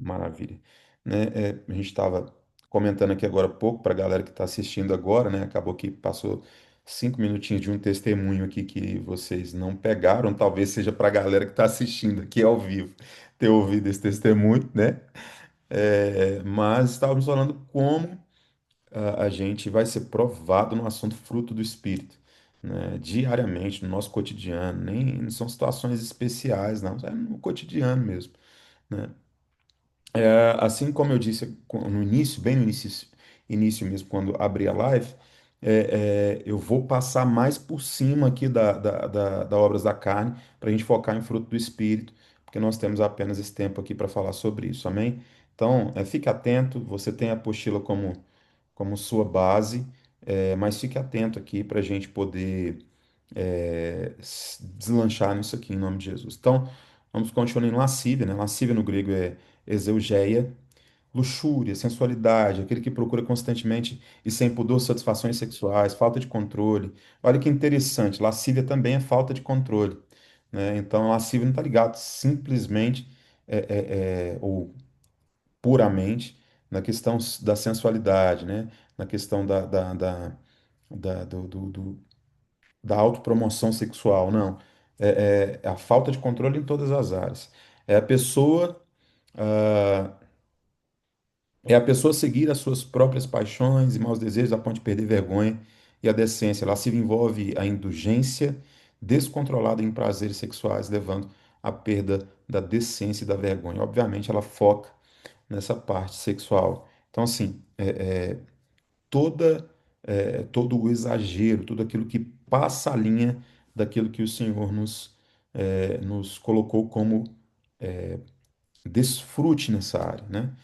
Maravilha. Né, a gente estava comentando aqui agora há pouco para a galera que está assistindo agora, né? Acabou que passou 5 minutinhos de um testemunho aqui que vocês não pegaram, talvez seja para a galera que está assistindo aqui ao vivo ter ouvido esse testemunho, né? Mas estávamos falando como a gente vai ser provado no assunto fruto do Espírito, né? Diariamente, no nosso cotidiano, nem não são situações especiais, não, é no cotidiano mesmo, né? Assim como eu disse no início, bem no início mesmo, quando abri a live, eu vou passar mais por cima aqui da obras da carne, para a gente focar em fruto do Espírito, porque nós temos apenas esse tempo aqui para falar sobre isso, amém? Então, fique atento, você tem a apostila como sua base, mas fique atento aqui para a gente poder deslanchar nisso aqui, em nome de Jesus. Então, vamos continuar em lascívia, né? Lascívia no grego é exeugeia, luxúria, sensualidade, aquele que procura constantemente e sem pudor satisfações sexuais, falta de controle. Olha que interessante, lascívia também é falta de controle, né? Então, lascívia não está ligado simplesmente ou puramente na questão da sensualidade, né? Na questão da autopromoção sexual, não. É a falta de controle em todas as áreas. É a pessoa ah, É a pessoa seguir as suas próprias paixões e maus desejos a ponto de perder vergonha e a decência. Lascívia envolve a indulgência descontrolada em prazeres sexuais, levando à perda da decência e da vergonha. Obviamente, ela foca nessa parte sexual. Então, assim, todo o exagero, tudo aquilo que passa a linha daquilo que o Senhor nos colocou como desfrute nessa área, né?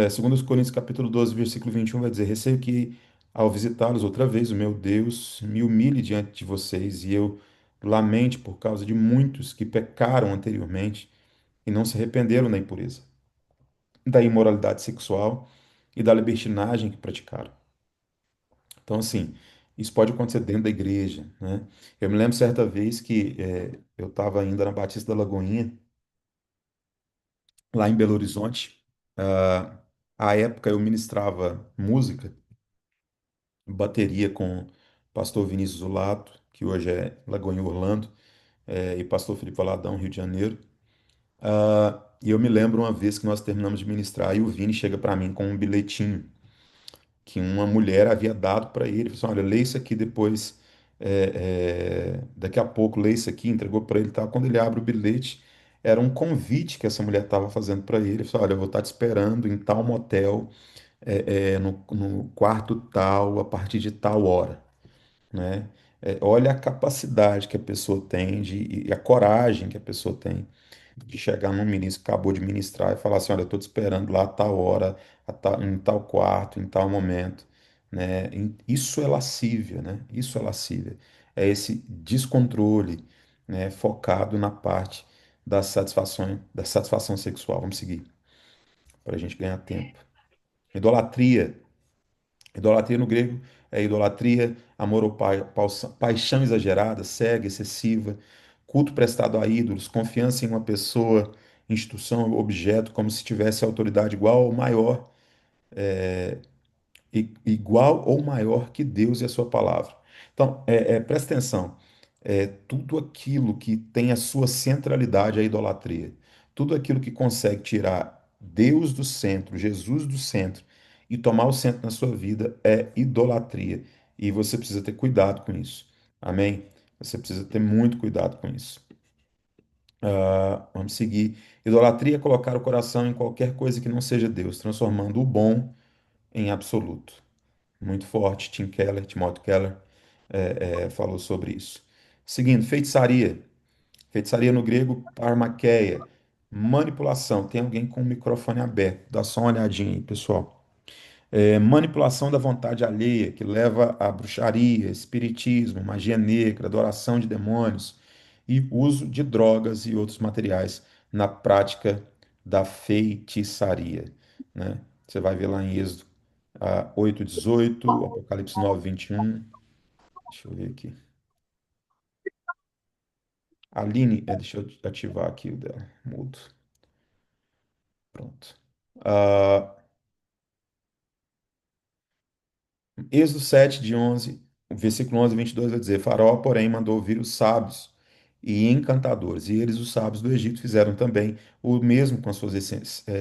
Segundo os Coríntios capítulo 12, versículo 21, vai dizer: Receio que, ao visitá-los outra vez, o meu Deus me humilhe diante de vocês e eu lamente por causa de muitos que pecaram anteriormente e não se arrependeram da impureza, da imoralidade sexual e da libertinagem que praticaram. Então, assim, isso pode acontecer dentro da igreja, né? Eu me lembro certa vez que eu estava ainda na Batista da Lagoinha, lá em Belo Horizonte. Ah, à época eu ministrava música, bateria com o pastor Vinícius Zulato, que hoje é Lagoinha Orlando, e pastor Felipe Valadão, Rio de Janeiro. E eu me lembro uma vez que nós terminamos de ministrar e o Vini chega para mim com um bilhetinho que uma mulher havia dado para ele. Ele falou assim: Olha, lê isso aqui depois, daqui a pouco, lê isso aqui, entregou para ele e tal. Quando ele abre o bilhete, era um convite que essa mulher estava fazendo para ele. Ele falou: Olha, eu vou estar te esperando em tal motel, no quarto tal, a partir de tal hora, né? Olha a capacidade que a pessoa tem e a coragem que a pessoa tem de chegar num ministro que acabou de ministrar e falar assim, olha, eu estou te esperando lá a tal hora, em tal quarto, em tal momento, né? Isso é lascívia, né? Isso é lascívia. É esse descontrole, né? Focado na parte da satisfação sexual. Vamos seguir, para a gente ganhar tempo. Idolatria. Idolatria no grego é idolatria, amor ou paixão exagerada, cega, excessiva, culto prestado a ídolos, confiança em uma pessoa, instituição ou objeto como se tivesse autoridade igual ou maior, igual ou maior que Deus e a sua palavra. Então, presta atenção, tudo aquilo que tem a sua centralidade é a idolatria. Tudo aquilo que consegue tirar Deus do centro, Jesus do centro e tomar o centro na sua vida é idolatria. E você precisa ter cuidado com isso. Amém? Você precisa ter muito cuidado com isso. Vamos seguir. Idolatria é colocar o coração em qualquer coisa que não seja Deus, transformando o bom em absoluto. Muito forte. Timothy Keller, falou sobre isso. Seguindo, feitiçaria. Feitiçaria no grego, parmaqueia. Manipulação. Tem alguém com o microfone aberto. Dá só uma olhadinha aí, pessoal. Manipulação da vontade alheia, que leva à bruxaria, espiritismo, magia negra, adoração de demônios e uso de drogas e outros materiais na prática da feitiçaria, né? Você vai ver lá em Êxodo 8:18, Apocalipse 9:21. Deixa eu ver aqui. Aline, deixa eu ativar aqui o dela. Mudo. Pronto. Ah, Êxodo 7, de 11, o versículo 11 e 22 vai dizer: Faraó, porém, mandou vir os sábios e encantadores, e eles, os sábios do Egito, fizeram também o mesmo com as suas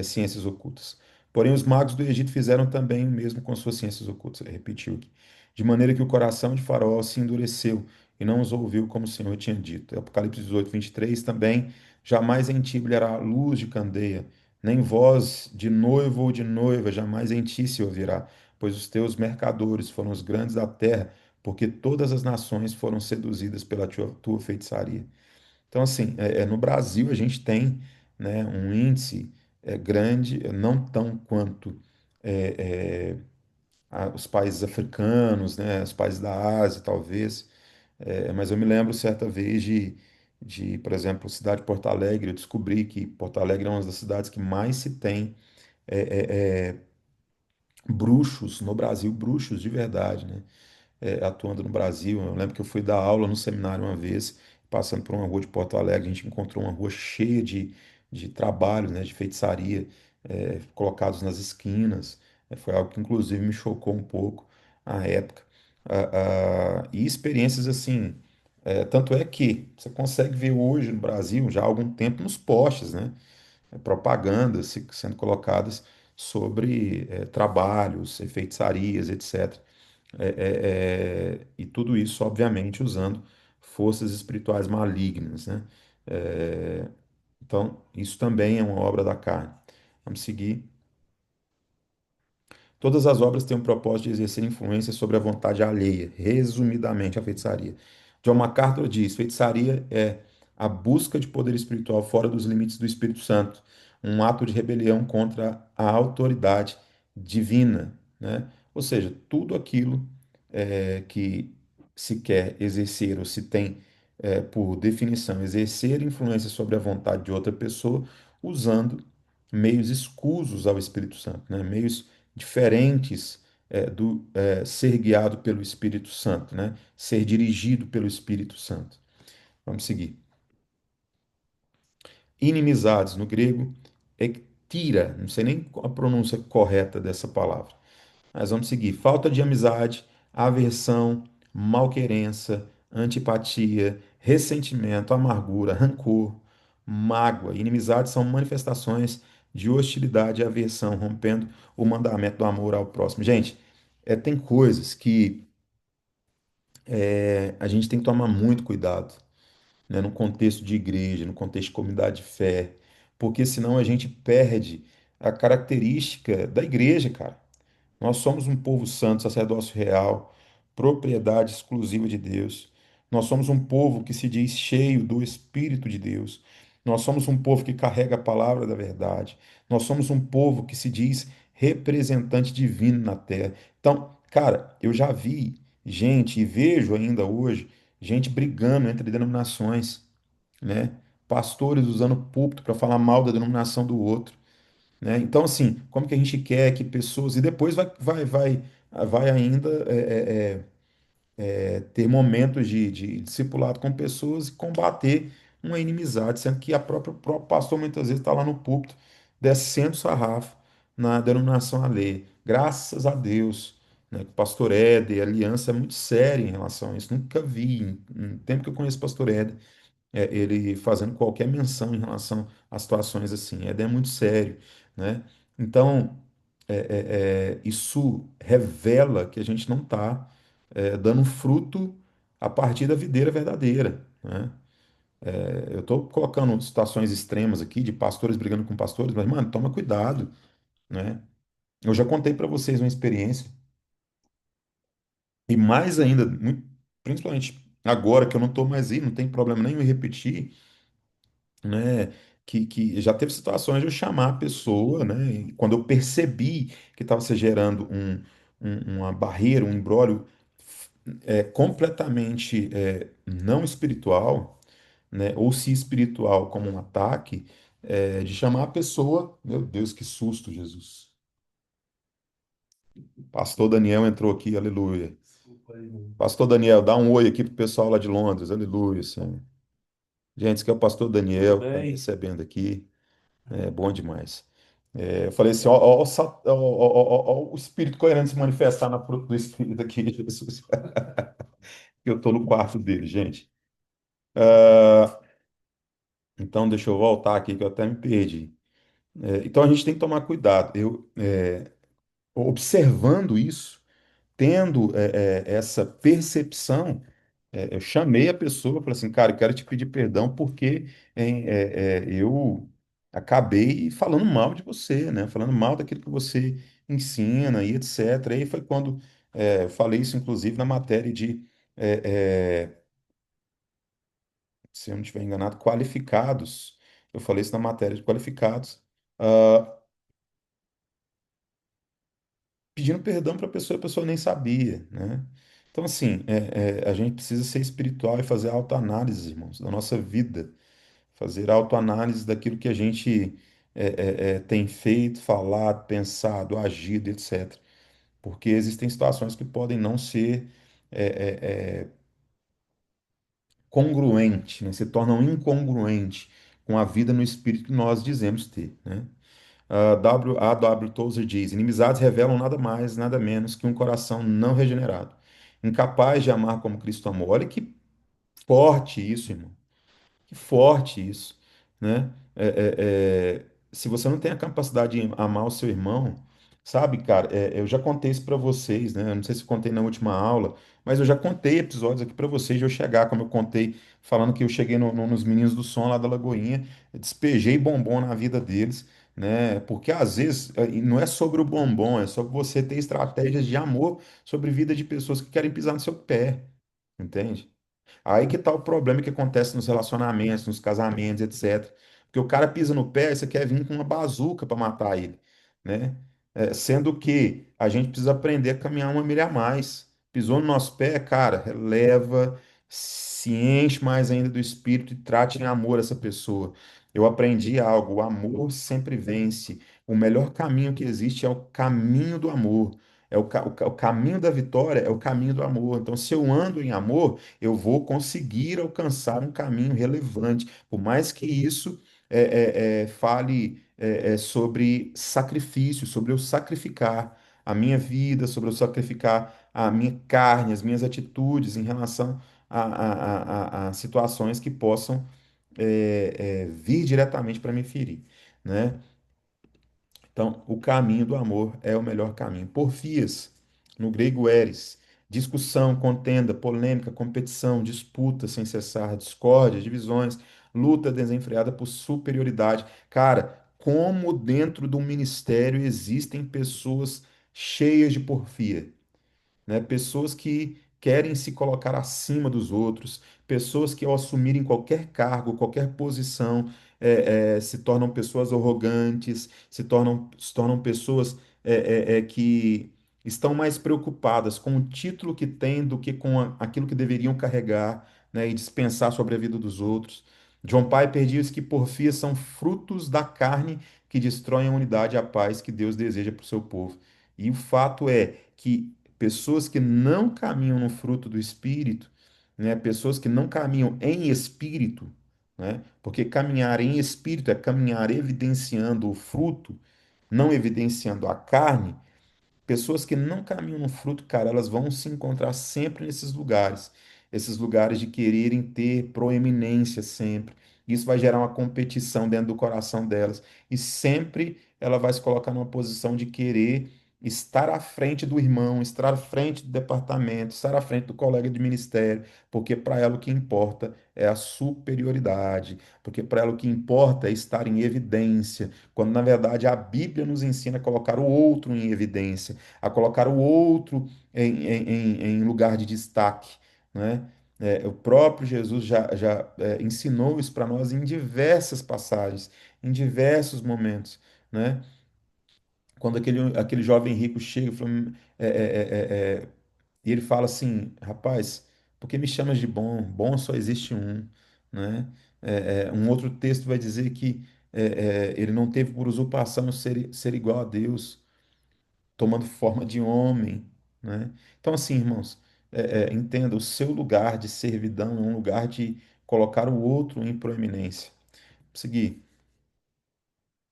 ciências ocultas. Porém, os magos do Egito fizeram também o mesmo com as suas ciências ocultas. Ele repetiu aqui. De maneira que o coração de Faraó se endureceu e não os ouviu como o Senhor tinha dito. Apocalipse 18, 23 também. Jamais em ti brilhará luz de candeia, nem voz de noivo ou de noiva, jamais em ti se ouvirá, pois os teus mercadores foram os grandes da terra, porque todas as nações foram seduzidas pela tua feitiçaria. Então, assim, no Brasil a gente tem, né, um índice grande, não tão quanto os países africanos, né, os países da Ásia, talvez, mas eu me lembro certa vez por exemplo, cidade de Porto Alegre, eu descobri que Porto Alegre é uma das cidades que mais se tem bruxos no Brasil, bruxos de verdade, né? Atuando no Brasil. Eu lembro que eu fui dar aula no seminário uma vez, passando por uma rua de Porto Alegre, a gente encontrou uma rua cheia de trabalho, né, de feitiçaria, colocados nas esquinas. Foi algo que inclusive me chocou um pouco à época. E experiências assim, tanto é que você consegue ver hoje no Brasil, já há algum tempo, nos postes, né? Propagandas sendo colocadas sobre trabalhos, feitiçarias, etc. E tudo isso, obviamente, usando forças espirituais malignas, né? É, então, isso também é uma obra da carne. Vamos seguir. Todas as obras têm o propósito de exercer influência sobre a vontade alheia, resumidamente a feitiçaria. John MacArthur diz: feitiçaria é a busca de poder espiritual fora dos limites do Espírito Santo, um ato de rebelião contra a autoridade divina, né? Ou seja, tudo aquilo que se quer exercer ou se tem, por definição, exercer influência sobre a vontade de outra pessoa usando meios escusos ao Espírito Santo, né? Meios diferentes do ser guiado pelo Espírito Santo, né? Ser dirigido pelo Espírito Santo. Vamos seguir. Inimizades, no grego, ektira, não sei nem a pronúncia correta dessa palavra. Mas vamos seguir. Falta de amizade, aversão, malquerença, antipatia, ressentimento, amargura, rancor, mágoa. Inimizade são manifestações de hostilidade e aversão, rompendo o mandamento do amor ao próximo. Gente, tem coisas que a gente tem que tomar muito cuidado, né, no contexto de igreja, no contexto de comunidade de fé, porque senão a gente perde a característica da igreja, cara. Nós somos um povo santo, sacerdócio real, propriedade exclusiva de Deus. Nós somos um povo que se diz cheio do Espírito de Deus. Nós somos um povo que carrega a palavra da verdade. Nós somos um povo que se diz representante divino na terra. Então, cara, eu já vi gente e vejo ainda hoje gente brigando entre denominações, né? Pastores usando púlpito para falar mal da denominação do outro, né? Então, assim, como que a gente quer que pessoas. E depois vai ainda ter momentos de discipulado com pessoas e combater uma inimizade, sendo que o próprio pastor muitas vezes está lá no púlpito descendo o sarrafo na denominação alheia. Graças a Deus, né, que o pastor Éder, a aliança é muito séria em relação a isso. Nunca vi, em tempo que eu conheço o pastor Éder, ele fazendo qualquer menção em relação a situações assim. É muito sério, né? Então, isso revela que a gente não está dando fruto a partir da videira verdadeira, né? Eu estou colocando situações extremas aqui de pastores brigando com pastores, mas, mano, toma cuidado, né? Eu já contei para vocês uma experiência, e mais ainda, principalmente agora que eu não estou mais aí, não tem problema nenhum em repetir, né? Que já teve situações de eu chamar a pessoa, né? E quando eu percebi que estava se gerando uma barreira, um imbróglio completamente não espiritual, né? Ou se espiritual como um ataque, de chamar a pessoa. Meu Deus, que susto, Jesus. Pastor Daniel entrou aqui, aleluia. Pastor Daniel, dá um oi aqui pro pessoal lá de Londres, aleluia, Senhor. Gente, esse aqui é o pastor Tudo Daniel, que está me bem? recebendo aqui. É bom demais. Eu falei assim, ó o espírito querendo se manifestar na fruta do espírito aqui, Jesus. Eu estou no quarto dele, gente. Ah, então, deixa eu voltar aqui, que eu até me perdi. Então, a gente tem que tomar cuidado. Observando isso, tendo essa percepção, eu chamei a pessoa, falei assim, cara, eu quero te pedir perdão porque eu acabei falando mal de você, né? Falando mal daquilo que você ensina e etc. Aí foi quando eu falei isso, inclusive, na matéria de, é, é, se eu não estiver enganado, qualificados. Eu falei isso na matéria de qualificados. Ah, pedindo perdão para a pessoa nem sabia, né? Então, assim, a gente precisa ser espiritual e fazer autoanálise, irmãos, da nossa vida, fazer autoanálise daquilo que a gente tem feito, falado, pensado, agido, etc. Porque existem situações que podem não ser congruentes, né? Se tornam incongruentes com a vida no espírito que nós dizemos ter, né? A W. Tozer diz: inimizades revelam nada mais, nada menos que um coração não regenerado, incapaz de amar como Cristo amou. Olha que forte isso, irmão. Que forte isso, né? Se você não tem a capacidade de amar o seu irmão, sabe, cara, eu já contei isso para vocês, né? Eu não sei se eu contei na última aula, mas eu já contei episódios aqui para vocês de eu chegar, como eu contei, falando que eu cheguei nos Meninos do Som lá da Lagoinha, despejei bombom na vida deles, né? Porque às vezes e não é sobre o bombom, é sobre você ter estratégias de amor sobre vida de pessoas que querem pisar no seu pé, entende? Aí que tá o problema que acontece nos relacionamentos, nos casamentos, etc. Porque o cara pisa no pé e você quer vir com uma bazuca para matar ele, né? Sendo que a gente precisa aprender a caminhar uma milha a mais. Pisou no nosso pé, cara, releva, se enche mais ainda do espírito e trate em amor essa pessoa. Eu aprendi algo, o amor sempre vence. O melhor caminho que existe é o caminho do amor. O caminho da vitória é o caminho do amor. Então, se eu ando em amor, eu vou conseguir alcançar um caminho relevante, por mais que isso fale sobre sacrifício, sobre eu sacrificar a minha vida, sobre eu sacrificar a minha carne, as minhas atitudes em relação a situações que possam vir diretamente para me ferir, né? Então, o caminho do amor é o melhor caminho. Porfias, no grego eres, discussão, contenda, polêmica, competição, disputa sem cessar, discórdia, divisões, luta desenfreada por superioridade. Cara, como dentro do ministério existem pessoas cheias de porfia, né? Pessoas que querem se colocar acima dos outros, pessoas que ao assumirem qualquer cargo, qualquer posição, se tornam pessoas arrogantes, se tornam pessoas que estão mais preocupadas com o título que têm do que com aquilo que deveriam carregar, né, e dispensar sobre a vida dos outros. John Piper diz que porfias são frutos da carne que destroem a unidade e a paz que Deus deseja para o seu povo. E o fato é que pessoas que não caminham no fruto do Espírito, né? Pessoas que não caminham em espírito, né? Porque caminhar em espírito é caminhar evidenciando o fruto, não evidenciando a carne. Pessoas que não caminham no fruto, cara, elas vão se encontrar sempre nesses lugares. Esses lugares de quererem ter proeminência sempre. Isso vai gerar uma competição dentro do coração delas. E sempre ela vai se colocar numa posição de querer estar à frente do irmão, estar à frente do departamento, estar à frente do colega de ministério, porque para ela o que importa é a superioridade, porque para ela o que importa é estar em evidência, quando na verdade a Bíblia nos ensina a colocar o outro em evidência, a colocar o outro em lugar de destaque, né? O próprio Jesus já ensinou isso para nós em diversas passagens, em diversos momentos, né? Quando aquele jovem rico chega é, é, é, é, é, e ele fala assim, rapaz, por que me chamas de bom? Bom só existe um, né? Um outro texto vai dizer que ele não teve por usurpação ser igual a Deus, tomando forma de homem, né? Então, assim, irmãos, entenda, o seu lugar de servidão é um lugar de colocar o outro em proeminência. Seguir.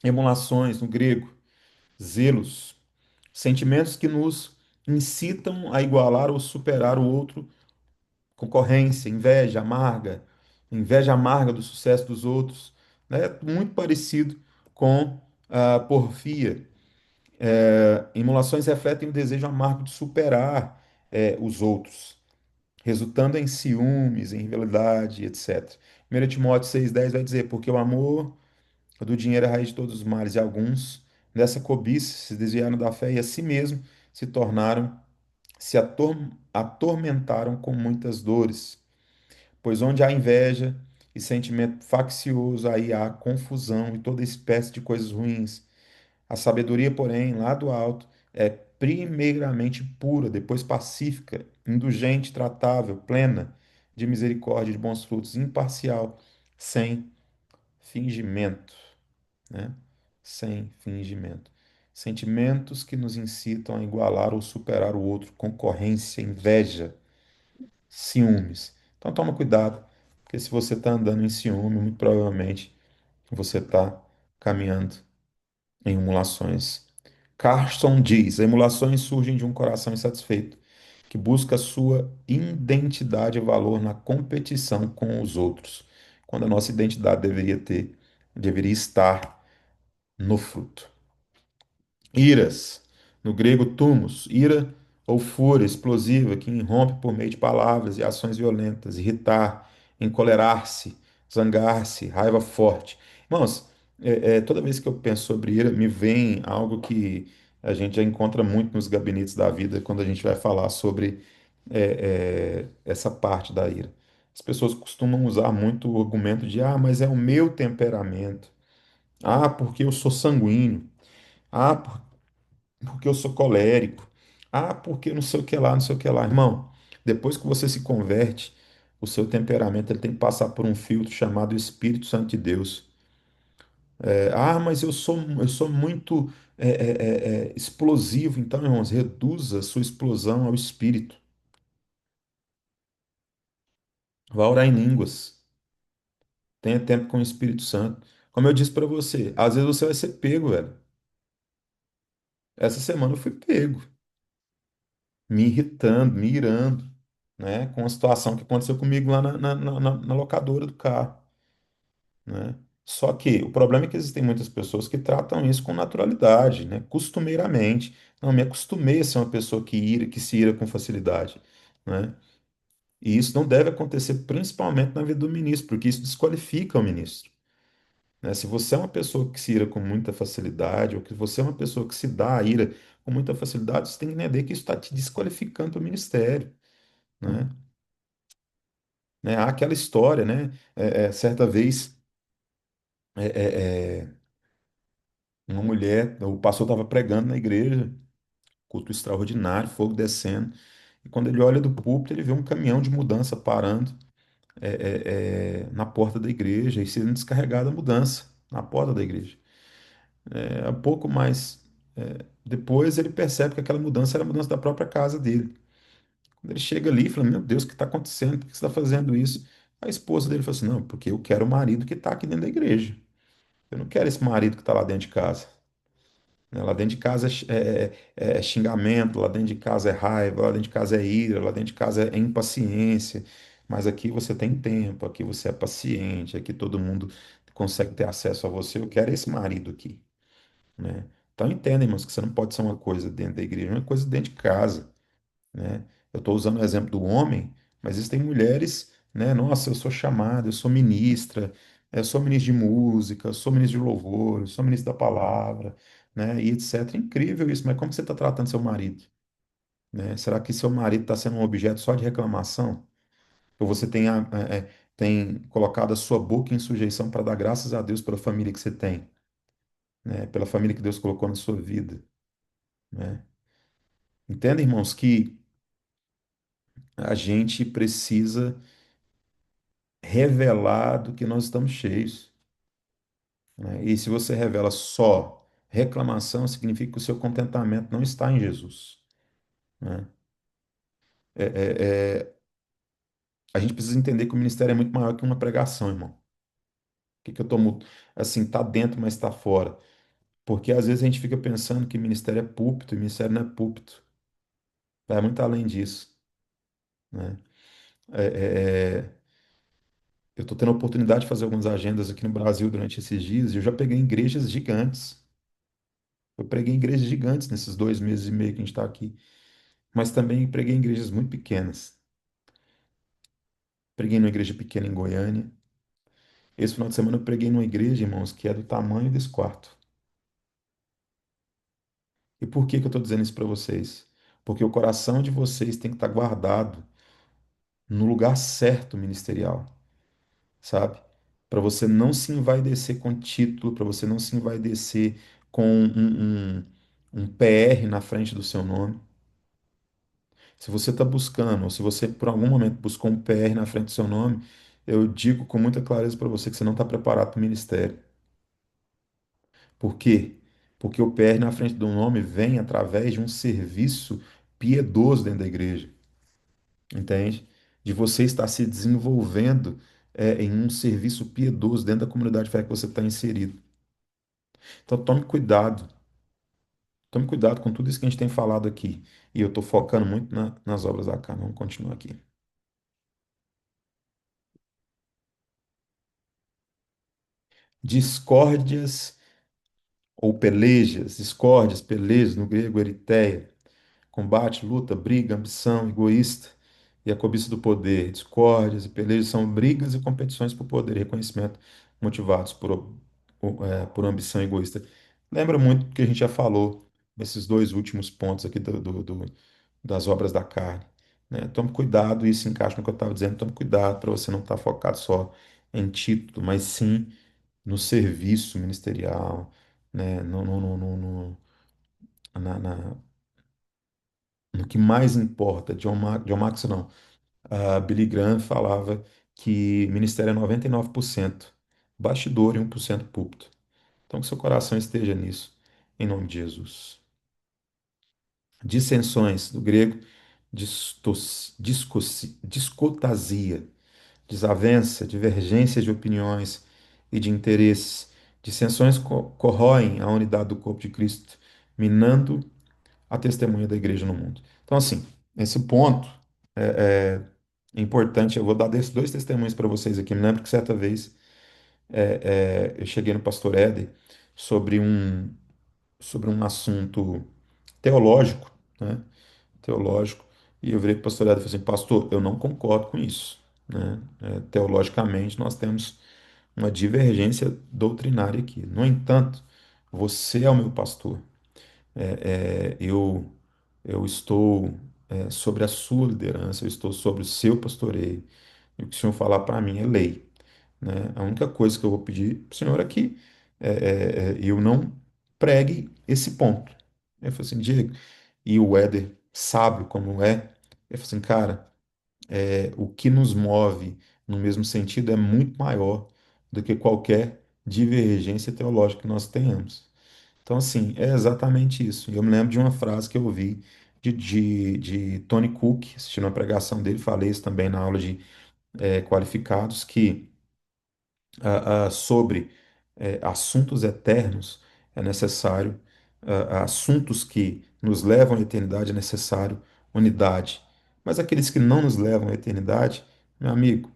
Emulações, no grego, zelos, sentimentos que nos incitam a igualar ou superar o outro, concorrência, inveja amarga do sucesso dos outros, né? Muito parecido com a porfia. Emulações refletem o desejo amargo de superar os outros, resultando em ciúmes, em rivalidade, etc. 1 Timóteo 6,10 vai dizer, porque o amor do dinheiro é a raiz de todos os males, e alguns, nessa cobiça, se desviaram da fé e a si mesmo se tornaram, atormentaram com muitas dores. Pois onde há inveja e sentimento faccioso, aí há confusão e toda espécie de coisas ruins. A sabedoria, porém, lá do alto, é primeiramente pura, depois pacífica, indulgente, tratável, plena de misericórdia, de bons frutos, imparcial, sem fingimento, né? Sem fingimento. Sentimentos que nos incitam a igualar ou superar o outro, concorrência, inveja, ciúmes. Então toma cuidado, porque se você está andando em ciúme, muito provavelmente você está caminhando em emulações. Carson diz: emulações surgem de um coração insatisfeito, que busca sua identidade e valor na competição com os outros, quando a nossa identidade deveria estar no fruto. Iras, no grego tumos, ira ou fúria explosiva que irrompe por meio de palavras e ações violentas, irritar, encolerar-se, zangar-se, raiva forte. Irmãos, toda vez que eu penso sobre ira, me vem algo que a gente já encontra muito nos gabinetes da vida quando a gente vai falar sobre essa parte da ira. As pessoas costumam usar muito o argumento de, ah, mas é o meu temperamento. Ah, porque eu sou sanguíneo. Ah, porque eu sou colérico. Ah, porque não sei o que lá, não sei o que lá. Irmão, depois que você se converte, o seu temperamento ele tem que passar por um filtro chamado Espírito Santo de Deus. Mas eu sou muito explosivo. Então, irmãos, reduza a sua explosão ao Espírito. Vá orar em línguas. Tenha tempo com o Espírito Santo. Como eu disse para você, às vezes você vai ser pego, velho. Essa semana eu fui pego, me irritando, me irando, né, com a situação que aconteceu comigo lá na locadora do carro, né? Só que o problema é que existem muitas pessoas que tratam isso com naturalidade, né, costumeiramente. Não, me acostumei a ser uma pessoa que se ira com facilidade, né? E isso não deve acontecer principalmente na vida do ministro, porque isso desqualifica o ministro, né? Se você é uma pessoa que se ira com muita facilidade, ou que você é uma pessoa que se dá a ira com muita facilidade, você tem que entender que isso está te desqualificando do ministério, né? Há aquela história, né? Certa vez, é, é, é, uma mulher, o pastor estava pregando na igreja, culto extraordinário, fogo descendo, e quando ele olha do púlpito, ele vê um caminhão de mudança parando na porta da igreja e sendo descarregada a mudança na porta da igreja. Um pouco mais depois, ele percebe que aquela mudança era a mudança da própria casa dele. Quando ele chega ali, ele fala: Meu Deus, o que está acontecendo? Por que você está fazendo isso? A esposa dele fala assim: Não, porque eu quero o marido que está aqui dentro da igreja. Eu não quero esse marido que está lá dentro de casa, né? Lá dentro de casa é xingamento, lá dentro de casa é raiva, lá dentro de casa é ira, lá dentro de casa é impaciência. Mas aqui você tem tempo, aqui você é paciente, aqui todo mundo consegue ter acesso a você. Eu quero esse marido aqui, né? Então entenda, irmãos, que você não pode ser uma coisa dentro da igreja, uma coisa dentro de casa, né? Eu estou usando o exemplo do homem, mas existem mulheres, né? Nossa, eu sou chamada, eu sou ministra, eu sou ministro de música, eu sou ministro de louvor, eu sou ministro da palavra, né? E etc. Incrível isso, mas como que você está tratando seu marido, né? Será que seu marido está sendo um objeto só de reclamação? Ou você tem colocado a sua boca em sujeição para dar graças a Deus pela família que você tem, né? Pela família que Deus colocou na sua vida, né? Entenda, irmãos, que a gente precisa revelar do que nós estamos cheios, né? E se você revela só reclamação, significa que o seu contentamento não está em Jesus, né? É, a gente precisa entender que o ministério é muito maior que uma pregação, irmão. que eu estou assim, tá dentro, mas está fora? Porque às vezes a gente fica pensando que ministério é púlpito, e ministério não é púlpito. Vai muito além disso, né? É, eu estou tendo a oportunidade de fazer algumas agendas aqui no Brasil durante esses dias e eu já peguei igrejas gigantes. Eu preguei em igrejas gigantes nesses 2 meses e meio que a gente está aqui, mas também preguei em igrejas muito pequenas. Preguei numa igreja pequena em Goiânia. Esse final de semana eu preguei numa igreja, irmãos, que é do tamanho desse quarto. E por que que eu estou dizendo isso para vocês? Porque o coração de vocês tem que estar guardado no lugar certo ministerial, sabe? Para você não se envaidecer com título, para você não se envaidecer com um PR na frente do seu nome. Se você está buscando, ou se você por algum momento buscou um PR na frente do seu nome, eu digo com muita clareza para você que você não está preparado para o ministério. Por quê? Porque o PR na frente do nome vem através de um serviço piedoso dentro da igreja, entende? De você estar se desenvolvendo em um serviço piedoso dentro da comunidade de fé que você está inserido. Então tome cuidado com tudo isso que a gente tem falado aqui. E eu estou focando muito nas obras da carne. Vamos continuar aqui. Discórdias ou pelejas, discórdias, pelejas, no grego eritéia, combate, luta, briga, ambição, egoísta e a cobiça do poder. Discórdias e pelejas são brigas e competições por poder e reconhecimento motivados por ambição egoísta. Lembra muito do que a gente já falou nesses dois últimos pontos aqui das obras da carne, né? Tome cuidado, isso encaixa no que eu estava dizendo, tome cuidado para você não estar focado só em título, mas sim no serviço ministerial, né? Na, na- no que mais importa. John Max não. A Billy Graham falava que ministério é 99% bastidor e 1% púlpito. Então, que seu coração esteja nisso, em nome de Jesus. Dissensões, do grego, discotasia, desavença, divergência de opiniões e de interesses. Dissensões corroem a unidade do corpo de Cristo, minando a testemunha da igreja no mundo. Então, assim, esse ponto é importante. Eu vou dar desses dois testemunhos para vocês aqui. Me lembro que certa vez eu cheguei no Pastor Éder sobre um assunto teológico, né? Teológico, e eu virei para o pastor Éder e falei assim, pastor, eu não concordo com isso, né? Teologicamente, nós temos uma divergência doutrinária aqui. No entanto, você é o meu pastor. Eu estou sobre a sua liderança, eu estou sobre o seu pastoreio. E o que o senhor falar para mim é lei, né? A única coisa que eu vou pedir para o senhor é que eu não pregue esse ponto. Eu falei assim, Diego, e o Éder, sábio como é, ele falou assim, cara, o que nos move no mesmo sentido é muito maior do que qualquer divergência teológica que nós tenhamos. Então, assim, é exatamente isso. Eu me lembro de uma frase que eu ouvi de Tony Cook, assistindo uma pregação dele, falei isso também na aula de qualificados, que sobre assuntos eternos é necessário, assuntos que nos levam à eternidade é necessário unidade. Mas aqueles que não nos levam à eternidade, meu amigo,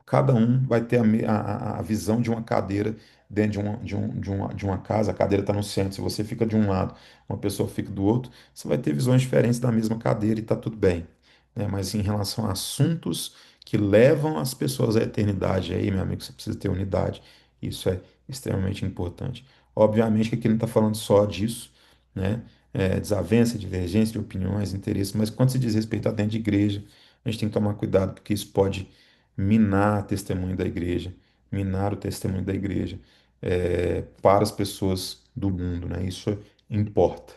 cada um vai ter a visão de uma cadeira dentro de uma casa. A cadeira está no centro. Se você fica de um lado, uma pessoa fica do outro, você vai ter visões diferentes da mesma cadeira e está tudo bem, né? Mas em relação a assuntos que levam as pessoas à eternidade, aí, meu amigo, você precisa ter unidade. Isso é extremamente importante. Obviamente que aqui não está falando só disso, né? Desavença, divergência de opiniões, interesses, mas quando se diz respeito a dentro de igreja, a gente tem que tomar cuidado, porque isso pode minar o testemunho da igreja, minar o testemunho da igreja para as pessoas do mundo, né? Isso importa.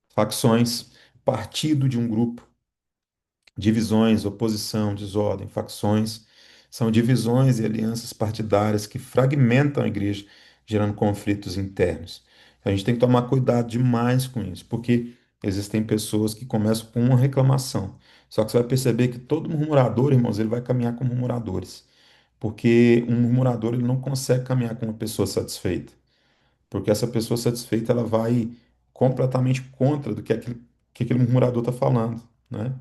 Facções, partido de um grupo, divisões, oposição, desordem, facções, são divisões e alianças partidárias que fragmentam a igreja, gerando conflitos internos. A gente tem que tomar cuidado demais com isso, porque existem pessoas que começam com uma reclamação. Só que você vai perceber que todo murmurador, irmãos, ele vai caminhar como murmuradores. Porque um murmurador ele não consegue caminhar com uma pessoa satisfeita, porque essa pessoa satisfeita ela vai completamente contra do que aquele murmurador está falando, né?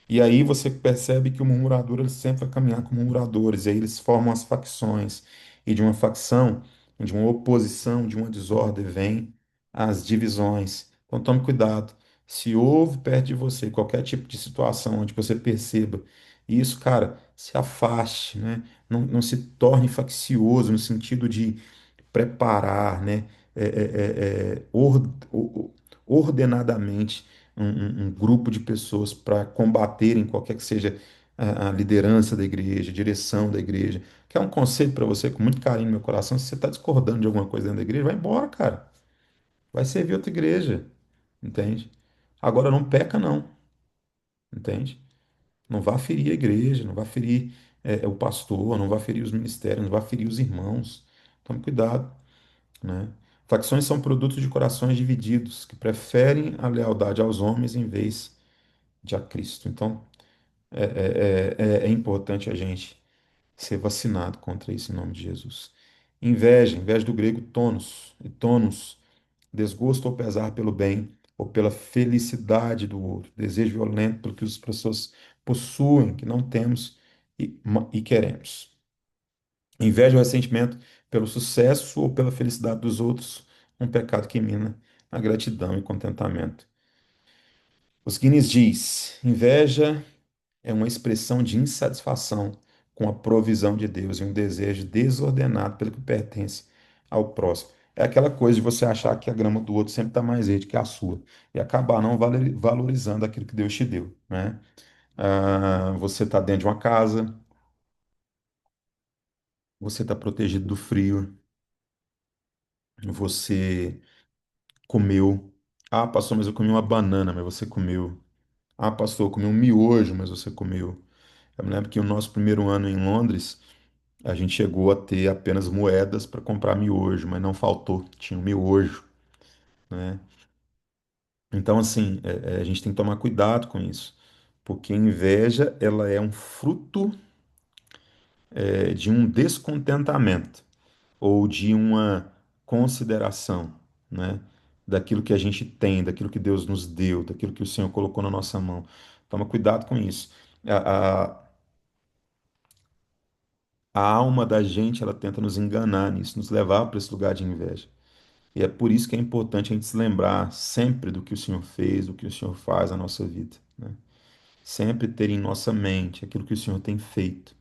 E aí você percebe que o murmurador ele sempre vai caminhar com murmuradores, e aí eles formam as facções, e de uma facção, de uma oposição, de uma desordem, vem as divisões. Então tome cuidado. Se houve perto de você qualquer tipo de situação onde você perceba isso, cara, se afaste, né? Não se torne faccioso no sentido de preparar, né, ordenadamente um grupo de pessoas para combaterem qualquer que seja a liderança da igreja, a direção da igreja. Quer um conselho para você com muito carinho no meu coração? Se você está discordando de alguma coisa dentro da igreja, vai embora, cara. Vai servir outra igreja, entende? Agora não peca, não, entende? Não vá ferir a igreja, não vá ferir o pastor, não vá ferir os ministérios, não vá ferir os irmãos. Tome cuidado, né? Facções são produtos de corações divididos, que preferem a lealdade aos homens em vez de a Cristo. Então, é importante a gente ser vacinado contra isso em nome de Jesus. Inveja do grego tonos, e tonos, desgosto ou pesar pelo bem ou pela felicidade do outro, desejo violento pelo que as pessoas possuem, que não temos e queremos. Inveja ou ressentimento pelo sucesso ou pela felicidade dos outros, um pecado que mina a gratidão e contentamento. Os Guinness diz: inveja é uma expressão de insatisfação com a provisão de Deus e um desejo desordenado pelo que pertence ao próximo. É aquela coisa de você achar que a grama do outro sempre está mais verde que a sua e acabar não valorizando aquilo que Deus te deu, né? Você está dentro de uma casa, você está protegido do frio, você comeu. Ah, pastor, mas eu comi uma banana, mas você comeu. Ah, pastor, eu comi um miojo, mas você comeu. Eu me lembro que o nosso primeiro ano em Londres, a gente chegou a ter apenas moedas para comprar miojo, mas não faltou, tinha um miojo, né? Então, assim, a gente tem que tomar cuidado com isso, porque a inveja, ela é um fruto, de um descontentamento ou de uma consideração, né? Daquilo que a gente tem, daquilo que Deus nos deu, daquilo que o Senhor colocou na nossa mão. Toma cuidado com isso. A alma da gente, ela tenta nos enganar nisso, nos levar para esse lugar de inveja. E é por isso que é importante a gente se lembrar sempre do que o Senhor fez, do que o Senhor faz na nossa vida, né? Sempre ter em nossa mente aquilo que o Senhor tem feito,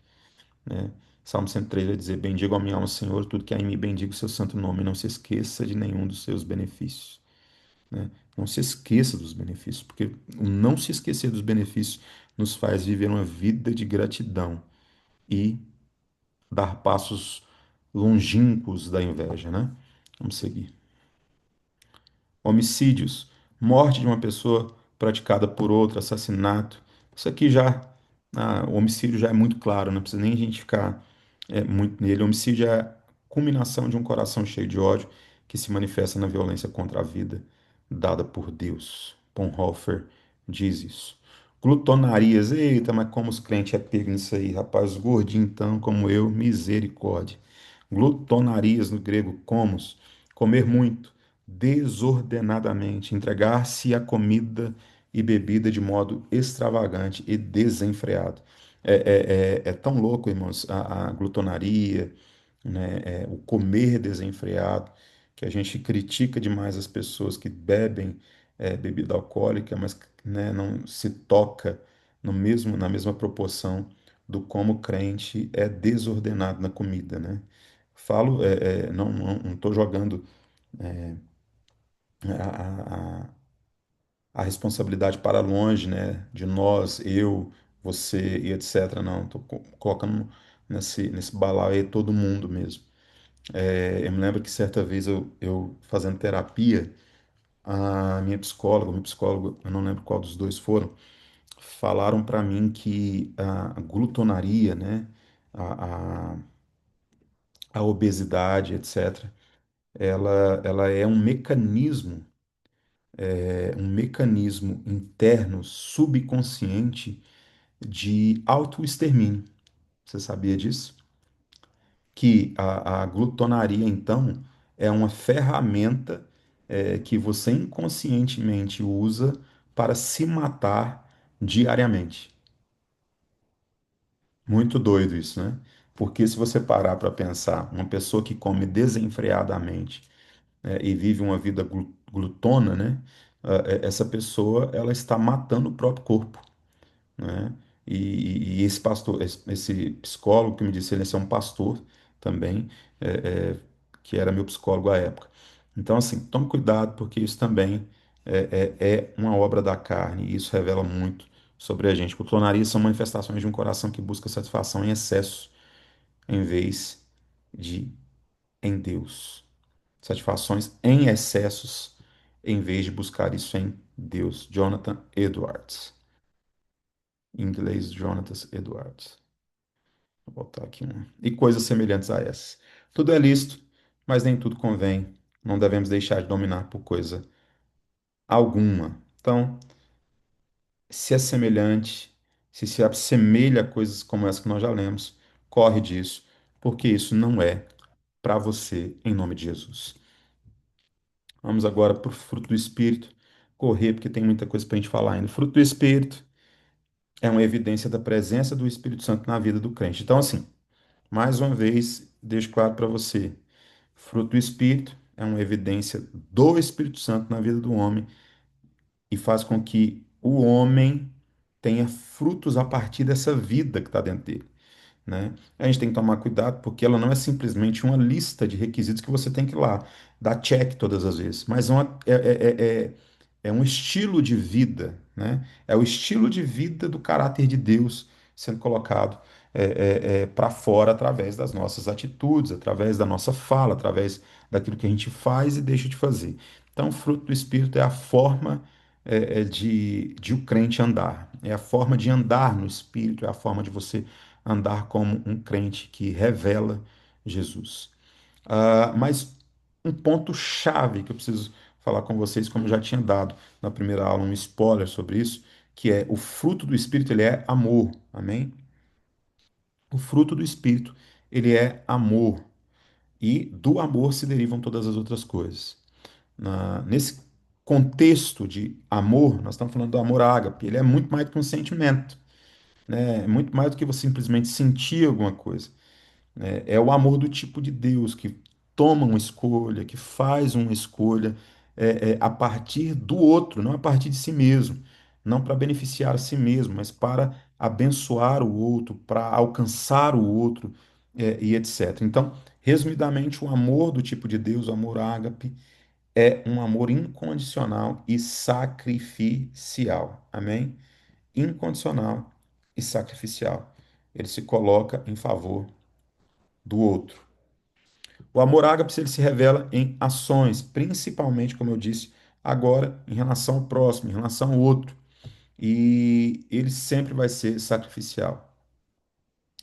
né? Salmo 103 vai dizer: bendigo a minha alma, Senhor, tudo que há em mim, bendiga o seu santo nome, não se esqueça de nenhum dos seus benefícios, né? Não se esqueça dos benefícios, porque o não se esquecer dos benefícios nos faz viver uma vida de gratidão e dar passos longínquos da inveja, né? Vamos seguir. Homicídios, morte de uma pessoa praticada por outra, assassinato. Isso aqui já, o homicídio já é muito claro, não precisa nem a gente ficar muito nele. O homicídio é a culminação de um coração cheio de ódio que se manifesta na violência contra a vida dada por Deus. Bonhoeffer diz isso. Glutonarias, eita, mas como os crentes é pego nisso aí, rapaz, os gordinhos então, como eu, misericórdia. Glutonarias no grego, comos, comer muito, desordenadamente, entregar-se à comida e bebida de modo extravagante e desenfreado. É tão louco, irmãos, a glutonaria, né, o comer desenfreado, que a gente critica demais as pessoas que bebem bebida alcoólica, mas né, não se toca na mesma proporção do como o crente é desordenado na comida, né? Falo, não estou jogando a, a responsabilidade para longe, né, de nós, eu, você e etc. Não, estou colocando nesse balaio aí todo mundo mesmo. Eu me lembro que certa vez eu fazendo terapia, a minha psicóloga, o meu psicólogo, eu não lembro qual dos dois foram, falaram para mim que a glutonaria, né, a, a, a obesidade, etc., ela é um mecanismo interno, subconsciente de autoextermínio. Você sabia disso? que a glutonaria, então, é uma ferramenta que você inconscientemente usa para se matar diariamente. Muito doido isso, né? Porque se você parar para pensar, uma pessoa que come desenfreadamente, e vive uma vida glutona, né? Essa pessoa, ela está matando o próprio corpo, né? E esse pastor, esse psicólogo que me disse, ele é um pastor também, é, é, que era meu psicólogo à época. Então, assim, tome cuidado, porque isso também é uma obra da carne, e isso revela muito sobre a gente. Glutonaria são manifestações de um coração que busca satisfação em excesso, em vez de em Deus. Satisfações em excessos, em vez de buscar isso em Deus. Jonathan Edwards. Em inglês, Jonathan Edwards. Vou botar aqui um. E coisas semelhantes a essas. Tudo é lícito, mas nem tudo convém. Não devemos deixar de dominar por coisa alguma. Então, se é semelhante, se assemelha a coisas como essa que nós já lemos, corre disso, porque isso não é para você, em nome de Jesus. Vamos agora para o fruto do Espírito. Correr, porque tem muita coisa para a gente falar ainda. O fruto do Espírito é uma evidência da presença do Espírito Santo na vida do crente. Então, assim, mais uma vez, deixo claro para você: fruto do Espírito é uma evidência do Espírito Santo na vida do homem e faz com que o homem tenha frutos a partir dessa vida que está dentro dele, né? A gente tem que tomar cuidado porque ela não é simplesmente uma lista de requisitos que você tem que ir lá dar check todas as vezes, mas é um estilo de vida, né? É o estilo de vida do caráter de Deus sendo colocado para fora através das nossas atitudes, através da nossa fala, através daquilo que a gente faz e deixa de fazer. Então, o fruto do Espírito é a forma de o crente andar, é a forma de andar no Espírito, é a forma de você andar como um crente que revela Jesus. Mas um ponto chave que eu preciso falar com vocês, como eu já tinha dado na primeira aula um spoiler sobre isso, que é o fruto do Espírito, ele é amor. Amém? O fruto do Espírito, ele é amor. E do amor se derivam todas as outras coisas. Nesse contexto de amor, nós estamos falando do amor ágape, ele é muito mais do que um sentimento, né? É muito mais do que você simplesmente sentir alguma coisa. É o amor do tipo de Deus que toma uma escolha, que faz uma escolha a partir do outro, não a partir de si mesmo, não para beneficiar a si mesmo, mas para abençoar o outro, para alcançar o outro, e etc. Então, resumidamente, o amor do tipo de Deus, o amor ágape, é um amor incondicional e sacrificial. Amém? Incondicional e sacrificial. Ele se coloca em favor do outro. O amor ágape ele se revela em ações, principalmente, como eu disse, agora em relação ao próximo, em relação ao outro. E ele sempre vai ser sacrificial.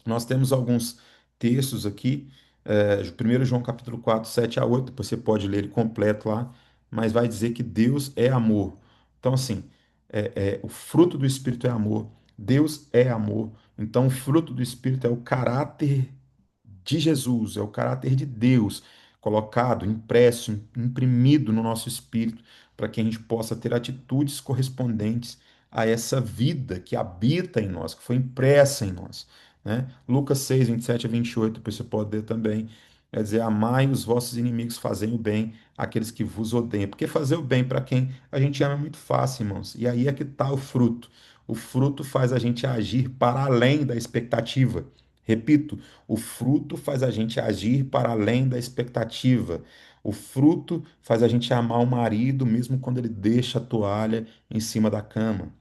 Nós temos alguns textos aqui, 1 João capítulo 4, 7 a 8, depois você pode ler ele completo lá, mas vai dizer que Deus é amor. Então, assim, o fruto do Espírito é amor, Deus é amor. Então, o fruto do Espírito é o caráter de Jesus, é o caráter de Deus colocado, impresso, imprimido no nosso espírito, para que a gente possa ter atitudes correspondentes a essa vida que habita em nós, que foi impressa em nós, né? Lucas 6, 27 a 28, depois você pode ler também, quer dizer, amai os vossos inimigos, fazei o bem àqueles que vos odeiam, porque fazer o bem para quem a gente ama é muito fácil, irmãos, e aí é que está o fruto. O fruto faz a gente agir para além da expectativa. Repito, o fruto faz a gente agir para além da expectativa. O fruto faz a gente amar o marido mesmo quando ele deixa a toalha em cima da cama.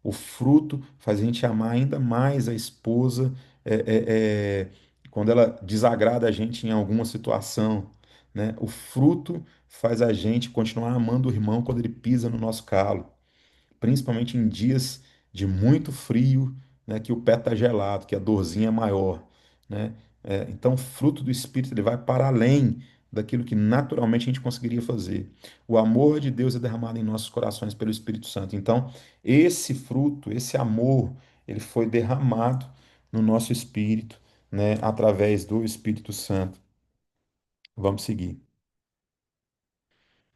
O fruto faz a gente amar ainda mais a esposa é, é, é, quando ela desagrada a gente em alguma situação, né? O fruto faz a gente continuar amando o irmão quando ele pisa no nosso calo, principalmente em dias de muito frio, né, que o pé está gelado, que a dorzinha é maior, né? Então, o fruto do Espírito ele vai para além daquilo que naturalmente a gente conseguiria fazer. O amor de Deus é derramado em nossos corações pelo Espírito Santo. Então, esse fruto, esse amor, ele foi derramado no nosso espírito, né, através do Espírito Santo. Vamos seguir.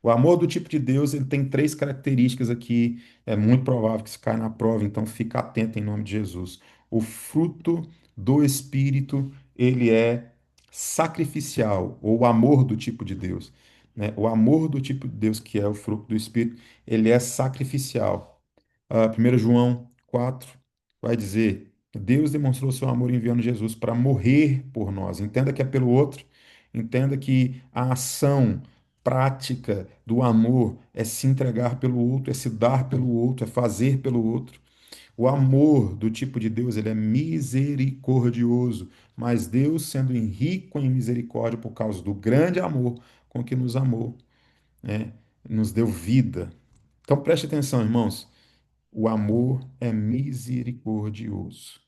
O amor do tipo de Deus, ele tem três características aqui, é muito provável que isso caia na prova, então fica atento em nome de Jesus. O fruto do Espírito, ele é sacrificial, ou o amor do tipo de Deus, né? O amor do tipo de Deus, que é o fruto do Espírito, ele é sacrificial. 1 João 4 vai dizer: Deus demonstrou seu amor enviando Jesus para morrer por nós. Entenda que é pelo outro, entenda que a ação prática do amor é se entregar pelo outro, é se dar pelo outro, é fazer pelo outro. O amor do tipo de Deus, ele é misericordioso, mas Deus, sendo rico em misericórdia por causa do grande amor com que nos amou, né, nos deu vida. Então preste atenção, irmãos. O amor é misericordioso.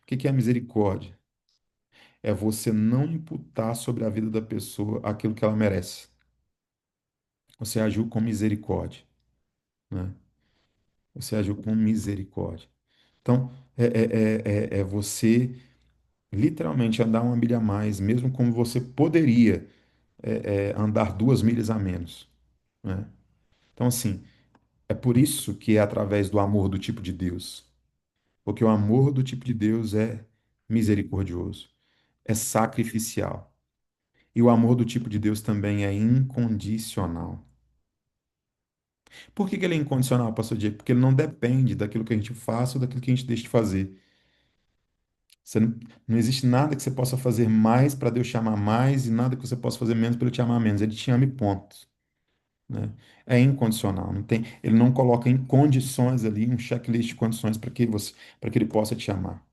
O que é a misericórdia? É você não imputar sobre a vida da pessoa aquilo que ela merece. Você agiu com misericórdia, né? Você agiu com misericórdia. Então, é você literalmente andar uma milha a mais, mesmo como você poderia andar 2 milhas a menos, né? Então, assim, é por isso que é através do amor do tipo de Deus. Porque o amor do tipo de Deus é misericordioso, é sacrificial. E o amor do tipo de Deus também é incondicional. Por que que ele é incondicional, pastor Diego? Porque ele não depende daquilo que a gente faça ou daquilo que a gente deixa de fazer. Você não existe nada que você possa fazer mais para Deus te amar mais e nada que você possa fazer menos para Ele te amar menos. Ele te ama e ponto, né? É incondicional. Não tem, ele não coloca em condições ali, um checklist de condições para que Ele possa te amar.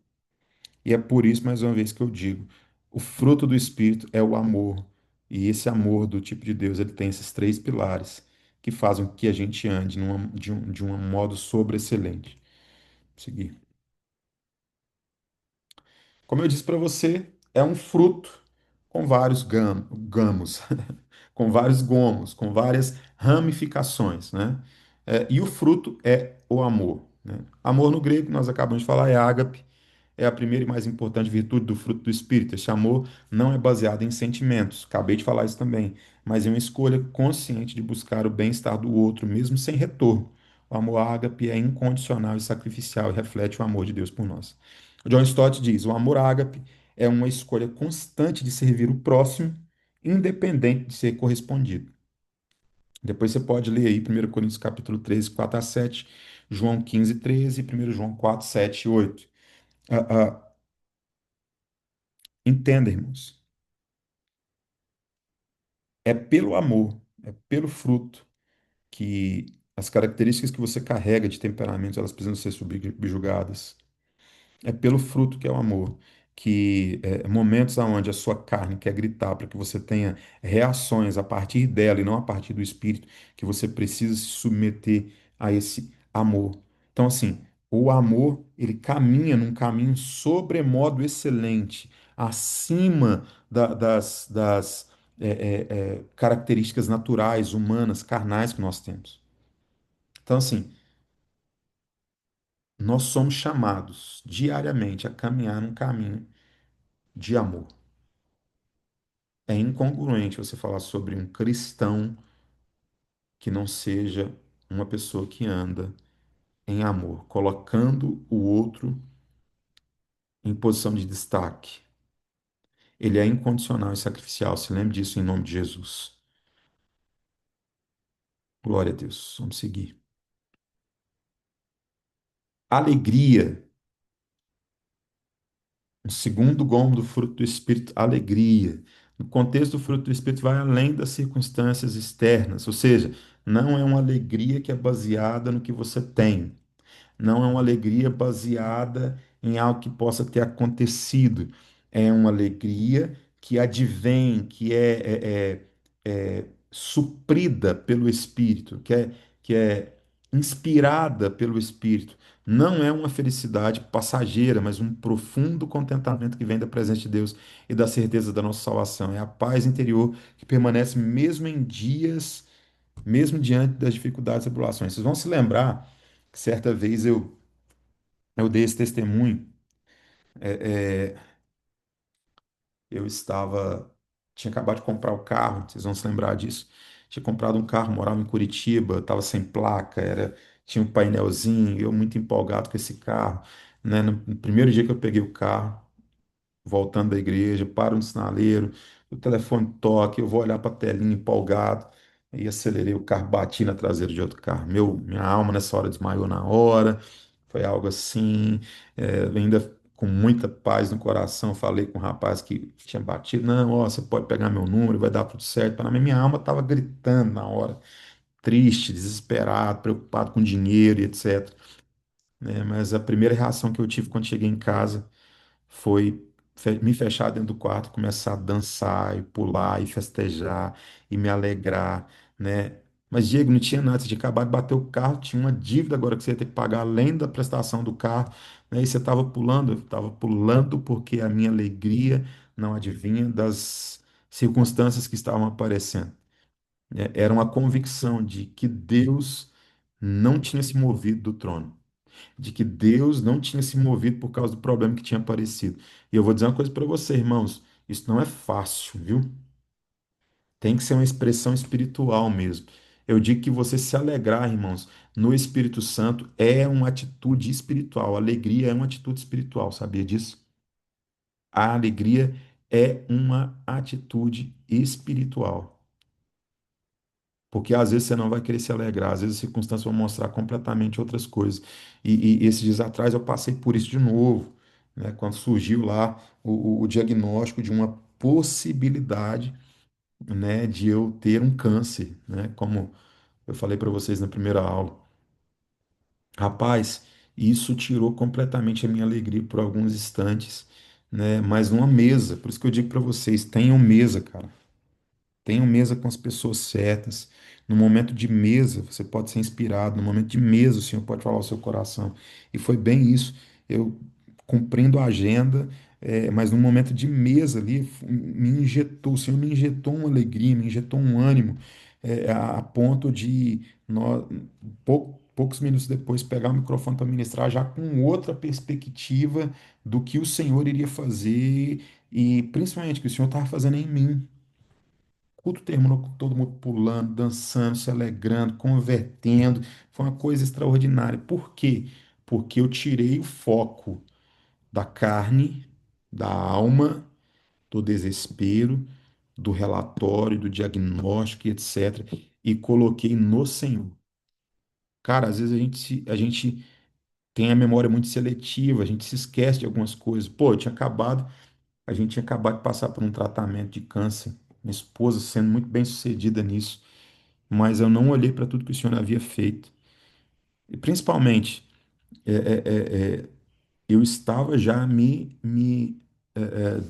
E é por isso, mais uma vez, que eu digo, o fruto do Espírito é o amor. E esse amor do tipo de Deus, ele tem esses três pilares que fazem com que a gente ande de um modo sobreexcelente. Seguir. Como eu disse para você, é um fruto com vários gamos, com vários gomos, com várias ramificações, né? E o fruto é o amor, né? Amor no grego, nós acabamos de falar, é ágape, é a primeira e mais importante virtude do fruto do Espírito. Esse amor não é baseado em sentimentos, acabei de falar isso também, mas em uma escolha consciente de buscar o bem-estar do outro, mesmo sem retorno. O amor ágape é incondicional e sacrificial e reflete o amor de Deus por nós. O John Stott diz: o amor ágape é uma escolha constante de servir o próximo, independente de ser correspondido. Depois você pode ler aí 1 Coríntios capítulo 13, 4 a 7, João 15, 13 e 1 João 4, 7 e 8. Ah, ah, Entenda, irmãos, é pelo amor, é pelo fruto que as características que você carrega de temperamento, elas precisam ser subjugadas. É pelo fruto que é o amor, que momentos onde a sua carne quer gritar para que você tenha reações a partir dela e não a partir do espírito, que você precisa se submeter a esse amor. Então, assim, o amor, ele caminha num caminho sobremodo excelente, acima das características naturais, humanas, carnais que nós temos. Então, assim, nós somos chamados diariamente a caminhar num caminho de amor. É incongruente você falar sobre um cristão que não seja uma pessoa que anda em amor, colocando o outro em posição de destaque. Ele é incondicional e sacrificial. Se lembre disso em nome de Jesus. Glória a Deus. Vamos seguir. Alegria. O segundo gomo do fruto do Espírito, alegria. No contexto do fruto do Espírito, vai além das circunstâncias externas, ou seja, não é uma alegria que é baseada no que você tem. Não é uma alegria baseada em algo que possa ter acontecido. É uma alegria que advém, que é suprida pelo Espírito, que é inspirada pelo Espírito. Não é uma felicidade passageira, mas um profundo contentamento que vem da presença de Deus e da certeza da nossa salvação. É a paz interior que permanece mesmo em dias, mesmo diante das dificuldades e tribulações. Vocês vão se lembrar que certa vez eu dei esse testemunho Eu estava, tinha acabado de comprar o carro, vocês vão se lembrar disso. Tinha comprado um carro, morava em Curitiba, estava sem placa, tinha um painelzinho, eu muito empolgado com esse carro, né? No primeiro dia que eu peguei o carro, voltando da igreja, paro no sinaleiro, o telefone toca, eu vou olhar para a telinha empolgado, e acelerei o carro, bati na traseira de outro carro. Minha alma nessa hora desmaiou na hora, foi algo assim, ainda com muita paz no coração, falei com o rapaz que tinha batido, não, ó, você pode pegar meu número, vai dar tudo certo. Para mim, minha alma estava gritando na hora, triste, desesperado, preocupado com dinheiro e etc. Né? Mas a primeira reação que eu tive quando cheguei em casa foi me fechar dentro do quarto, começar a dançar e pular e festejar e me alegrar, né? Mas, Diego, não tinha nada, você tinha acabado de bater o carro, tinha uma dívida agora que você ia ter que pagar além da prestação do carro, né? E você estava pulando, eu estava pulando porque a minha alegria não adivinha das circunstâncias que estavam aparecendo, né? Era uma convicção de que Deus não tinha se movido do trono, de que Deus não tinha se movido por causa do problema que tinha aparecido. E eu vou dizer uma coisa para você, irmãos, isso não é fácil, viu? Tem que ser uma expressão espiritual mesmo. Eu digo que você se alegrar, irmãos, no Espírito Santo é uma atitude espiritual. A alegria é uma atitude espiritual, sabia disso? A alegria é uma atitude espiritual. Porque às vezes você não vai querer se alegrar, às vezes as circunstâncias vão mostrar completamente outras coisas. E esses dias atrás eu passei por isso de novo, né? Quando surgiu lá o diagnóstico de uma possibilidade, né, de eu ter um câncer, né? Como eu falei para vocês na primeira aula. Rapaz, isso tirou completamente a minha alegria por alguns instantes, né? Mas numa mesa, por isso que eu digo para vocês, tenham mesa, cara. Tenham mesa com as pessoas certas. No momento de mesa, você pode ser inspirado. No momento de mesa, o Senhor pode falar ao seu coração. E foi bem isso. Eu cumprindo a agenda, mas no momento de mesa ali, o Senhor me injetou uma alegria, me injetou um ânimo, a ponto de nós, poucos minutos depois, pegar o microfone para ministrar já com outra perspectiva do que o Senhor iria fazer e principalmente o que o Senhor estava fazendo em mim. O culto terminou com todo mundo pulando, dançando, se alegrando, convertendo. Foi uma coisa extraordinária. Por quê? Porque eu tirei o foco da carne, da alma, do desespero, do relatório, do diagnóstico, e etc., e coloquei no Senhor. Cara, às vezes a gente tem a memória muito seletiva, a gente se esquece de algumas coisas. Pô, a gente tinha acabado de passar por um tratamento de câncer. Minha esposa sendo muito bem sucedida nisso, mas eu não olhei para tudo que o Senhor havia feito. E principalmente, é, é, é, eu estava já me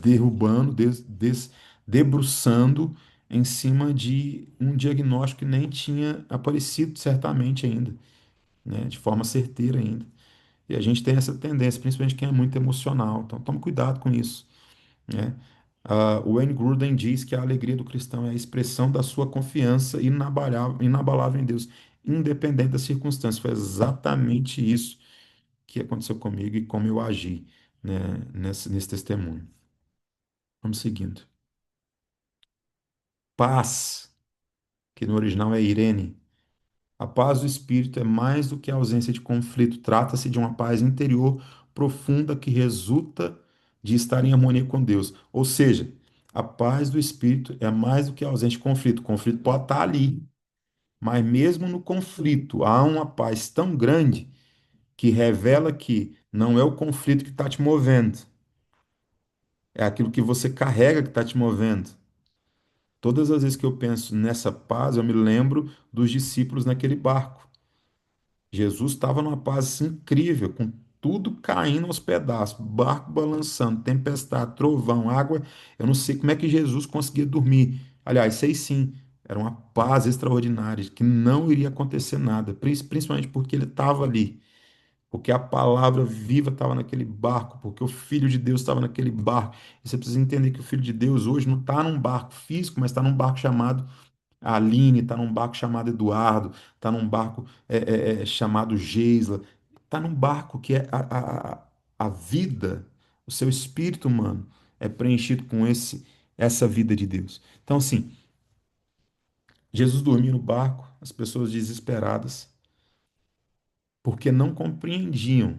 derrubando, debruçando em cima de um diagnóstico que nem tinha aparecido certamente ainda, né, de forma certeira ainda. E a gente tem essa tendência, principalmente quem é muito emocional. Então, tome cuidado com isso, né? O Wayne Grudem diz que a alegria do cristão é a expressão da sua confiança inabalável em Deus, independente das circunstâncias. Foi exatamente isso que aconteceu comigo e como eu agi, né, nesse testemunho. Vamos seguindo. Paz, que no original é Irene. A paz do espírito é mais do que a ausência de conflito. Trata-se de uma paz interior profunda que resulta de estar em harmonia com Deus. Ou seja, a paz do espírito é mais do que a ausência de conflito. O conflito pode estar ali, mas mesmo no conflito há uma paz tão grande que revela que não é o conflito que está te movendo, é aquilo que você carrega que está te movendo. Todas as vezes que eu penso nessa paz, eu me lembro dos discípulos naquele barco. Jesus estava numa paz assim, incrível, com tudo caindo aos pedaços, barco balançando, tempestade, trovão, água. Eu não sei como é que Jesus conseguia dormir. Aliás, sei sim, era uma paz extraordinária, que não iria acontecer nada, principalmente porque ele estava ali, porque a palavra viva estava naquele barco, porque o Filho de Deus estava naquele barco. E você precisa entender que o Filho de Deus hoje não está num barco físico, mas está num barco chamado a Aline, está num barco chamado Eduardo, está num barco chamado Geisla, está num barco que é a vida, o seu espírito humano. é preenchido com essa vida de Deus. Então, assim, Jesus dormia no barco, as pessoas desesperadas, porque não compreendiam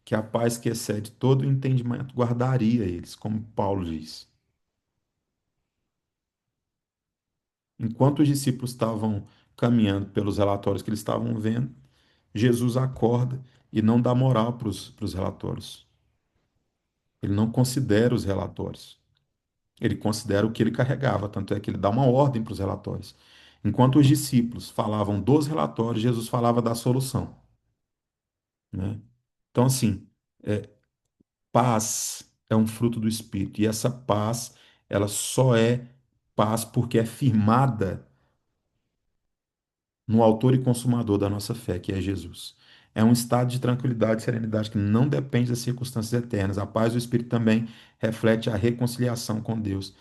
que a paz que excede todo o entendimento guardaria eles, como Paulo diz. Enquanto os discípulos estavam caminhando pelos relatórios que eles estavam vendo, Jesus acorda e não dá moral para os relatórios. Ele não considera os relatórios. Ele considera o que ele carregava, tanto é que ele dá uma ordem para os relatórios. Enquanto os discípulos falavam dos relatórios, Jesus falava da solução, né? Então, assim, paz é um fruto do Espírito, e essa paz, ela só é paz porque é firmada no autor e consumador da nossa fé, que é Jesus. É um estado de tranquilidade e serenidade que não depende das circunstâncias eternas. A paz do Espírito também reflete a reconciliação com Deus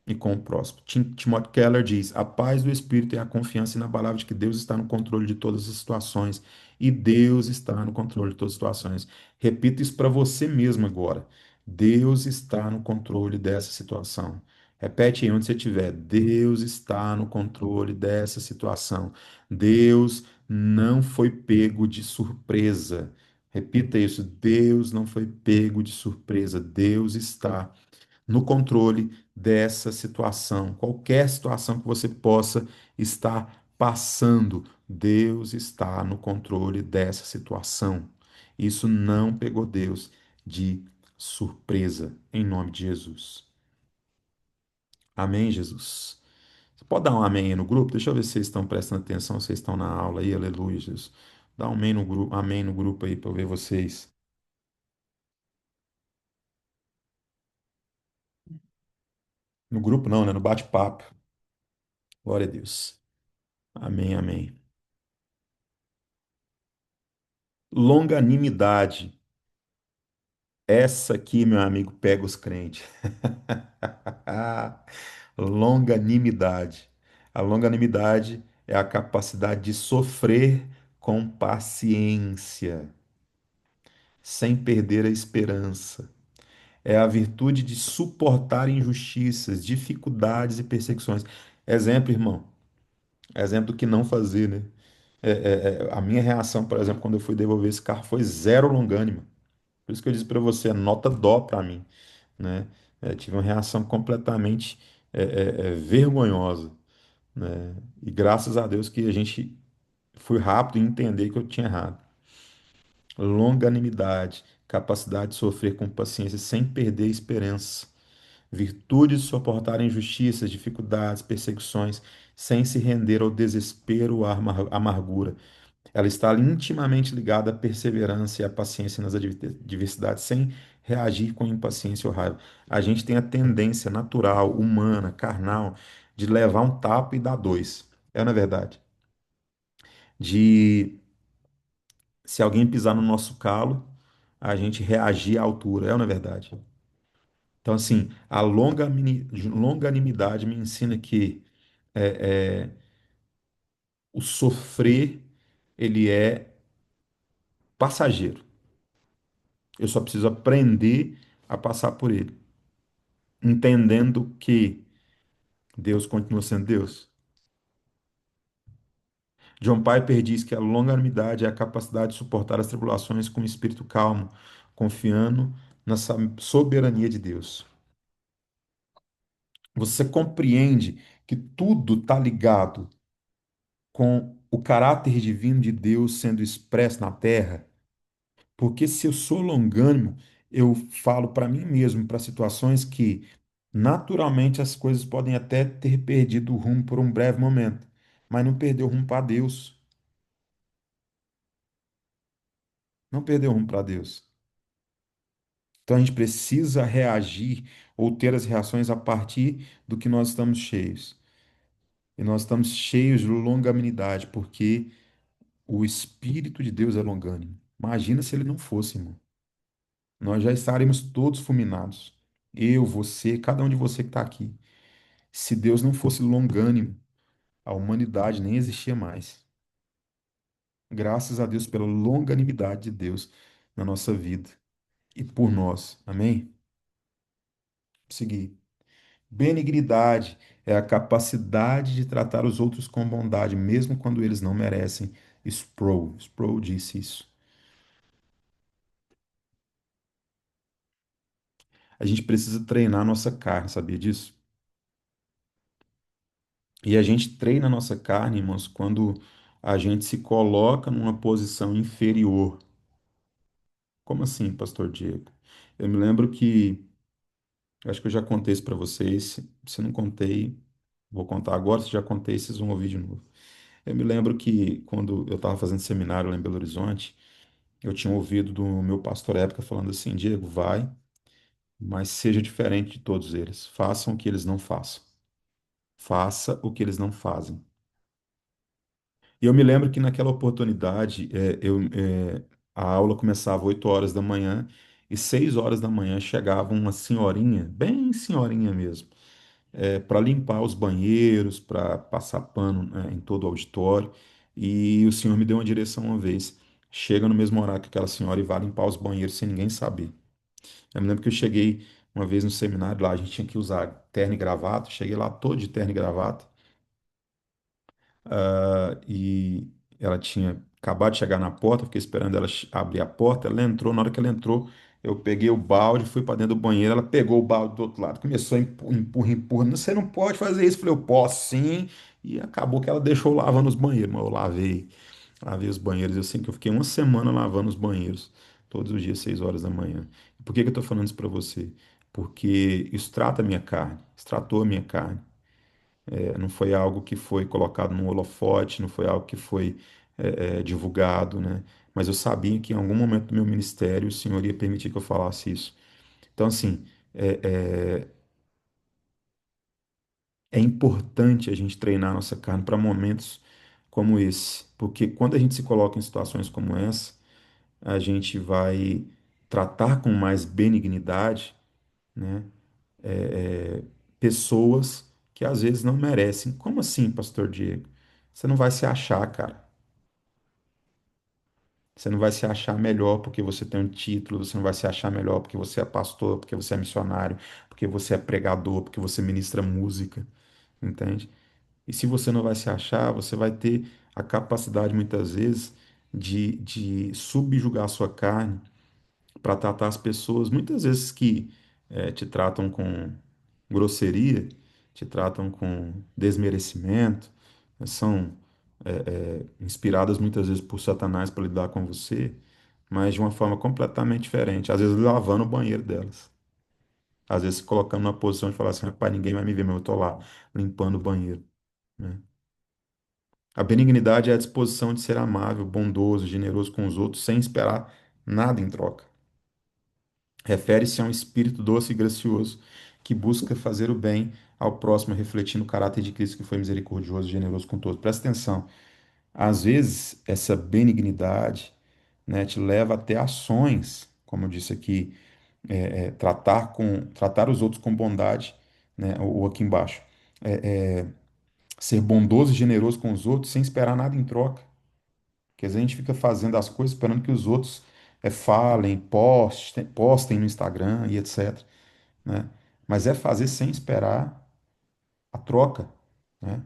e com o próximo. Timothy Keller diz: a paz do Espírito é a confiança inabalável de que Deus está no controle de todas as situações e Deus está no controle de todas as situações. Repita isso para você mesmo agora. Deus está no controle dessa situação. Repete aí onde você estiver. Deus está no controle dessa situação. Deus não foi pego de surpresa. Repita isso. Deus não foi pego de surpresa. Deus está no controle dessa situação. Qualquer situação que você possa estar passando, Deus está no controle dessa situação. Isso não pegou Deus de surpresa, em nome de Jesus. Amém, Jesus. Você pode dar um amém aí no grupo? Deixa eu ver se vocês estão prestando atenção, se vocês estão na aula aí, aleluia, Jesus. Dá um amém no grupo aí para eu ver vocês. No grupo não, né? No bate-papo. Glória a Deus. Amém, amém. Longanimidade. Essa aqui, meu amigo, pega os crentes. Longanimidade. A longanimidade é a capacidade de sofrer com paciência, sem perder a esperança. É a virtude de suportar injustiças, dificuldades e perseguições. Exemplo, irmão. Exemplo do que não fazer, né? A minha reação, por exemplo, quando eu fui devolver esse carro foi zero longânima. Por isso que eu disse para você, é nota dó para mim, né? Tive uma reação completamente vergonhosa, né? E graças a Deus que a gente fui rápido em entender que eu tinha errado. Longanimidade, capacidade de sofrer com paciência sem perder a esperança, virtude de suportar injustiças, dificuldades, perseguições, sem se render ao desespero ou à amargura. Ela está intimamente ligada à perseverança e à paciência nas adversidades, sem reagir com impaciência ou raiva. A gente tem a tendência natural, humana, carnal, de levar um tapa e dar dois. É, na verdade. De, se alguém pisar no nosso calo, a gente reagir à altura. É, na verdade. Então, assim, a longanimidade me ensina que o sofrer, ele é passageiro. Eu só preciso aprender a passar por ele, entendendo que Deus continua sendo Deus. John Piper diz que a longanimidade é a capacidade de suportar as tribulações com um espírito calmo, confiando na soberania de Deus. Você compreende que tudo está ligado com o caráter divino de Deus sendo expresso na terra? Porque se eu sou longânimo, eu falo para mim mesmo, para situações que naturalmente as coisas podem até ter perdido o rumo por um breve momento, mas não perdeu o rumo para Deus. Não perdeu o rumo para Deus. Então a gente precisa reagir ou ter as reações a partir do que nós estamos cheios. E nós estamos cheios de longanimidade, porque o Espírito de Deus é longânimo. Imagina se ele não fosse, irmão. Nós já estaremos todos fulminados. Eu, você, cada um de você que está aqui. Se Deus não fosse longânimo, a humanidade nem existia mais. Graças a Deus pela longanimidade de Deus na nossa vida e por nós. Amém? seguir. Benignidade é a capacidade de tratar os outros com bondade, mesmo quando eles não merecem. Sproul disse isso. A gente precisa treinar a nossa carne, sabia disso? E a gente treina a nossa carne, irmãos, quando a gente se coloca numa posição inferior. Como assim, Pastor Diego? Eu me lembro que, eu acho que eu já contei isso para vocês. Se não contei, vou contar agora. Se já contei, vocês vão ouvir de novo. Eu me lembro que quando eu estava fazendo seminário lá em Belo Horizonte, eu tinha ouvido do meu pastor à época falando assim: Diego, vai, mas seja diferente de todos eles. Façam o que eles não façam. Faça o que eles não fazem. E eu me lembro que naquela oportunidade, a aula começava 8 horas da manhã e 6 horas da manhã chegava uma senhorinha, bem senhorinha mesmo, para limpar os banheiros, para passar pano, em todo o auditório. E o senhor me deu uma direção uma vez. Chega no mesmo horário que aquela senhora e vai limpar os banheiros sem ninguém saber. Eu me lembro que eu cheguei uma vez no seminário lá, a gente tinha que usar terno e gravata. Cheguei lá todo de terno e gravata. E ela tinha acabado de chegar na porta, eu fiquei esperando ela abrir a porta. Ela entrou, na hora que ela entrou, eu peguei o balde, fui para dentro do banheiro. Ela pegou o balde do outro lado, começou a empurra, empurra. Você não pode fazer isso. Eu falei, eu posso sim. E acabou que ela deixou eu lavando os banheiros, mas eu lavei os banheiros. Eu sei que eu fiquei uma semana lavando os banheiros, todos os dias, 6 horas da manhã. Por que que eu estou falando isso para você? Porque isso trata a minha carne, isso tratou a minha carne. Não foi algo que foi colocado no holofote, não foi algo que foi divulgado, né? Mas eu sabia que em algum momento do meu ministério o Senhor ia permitir que eu falasse isso. Então, assim, é, é importante a gente treinar a nossa carne para momentos como esse, porque quando a gente se coloca em situações como essa, a gente vai tratar com mais benignidade, né? Pessoas que às vezes não merecem. Como assim, Pastor Diego? Você não vai se achar, cara. Você não vai se achar melhor porque você tem um título, você não vai se achar melhor porque você é pastor, porque você é missionário, porque você é pregador, porque você ministra música, entende? E se você não vai se achar, você vai ter a capacidade muitas vezes de subjugar a sua carne para tratar as pessoas, muitas vezes que te tratam com grosseria, te tratam com desmerecimento, são inspiradas muitas vezes por Satanás para lidar com você, mas de uma forma completamente diferente, às vezes lavando o banheiro delas. Às vezes se colocando na posição de falar assim, rapaz, ninguém vai me ver, mas eu tô lá limpando o banheiro, né? A benignidade é a disposição de ser amável, bondoso, generoso com os outros, sem esperar nada em troca. Refere-se a um espírito doce e gracioso que busca fazer o bem ao próximo, refletindo o caráter de Cristo que foi misericordioso e generoso com todos. Presta atenção. Às vezes, essa benignidade, né, te leva até ações, como eu disse aqui, tratar os outros com bondade, né, ou aqui embaixo, ser bondoso e generoso com os outros sem esperar nada em troca. Porque às vezes a gente fica fazendo as coisas esperando que os outros falem, postem no Instagram e etc, né? Mas é fazer sem esperar a troca, né?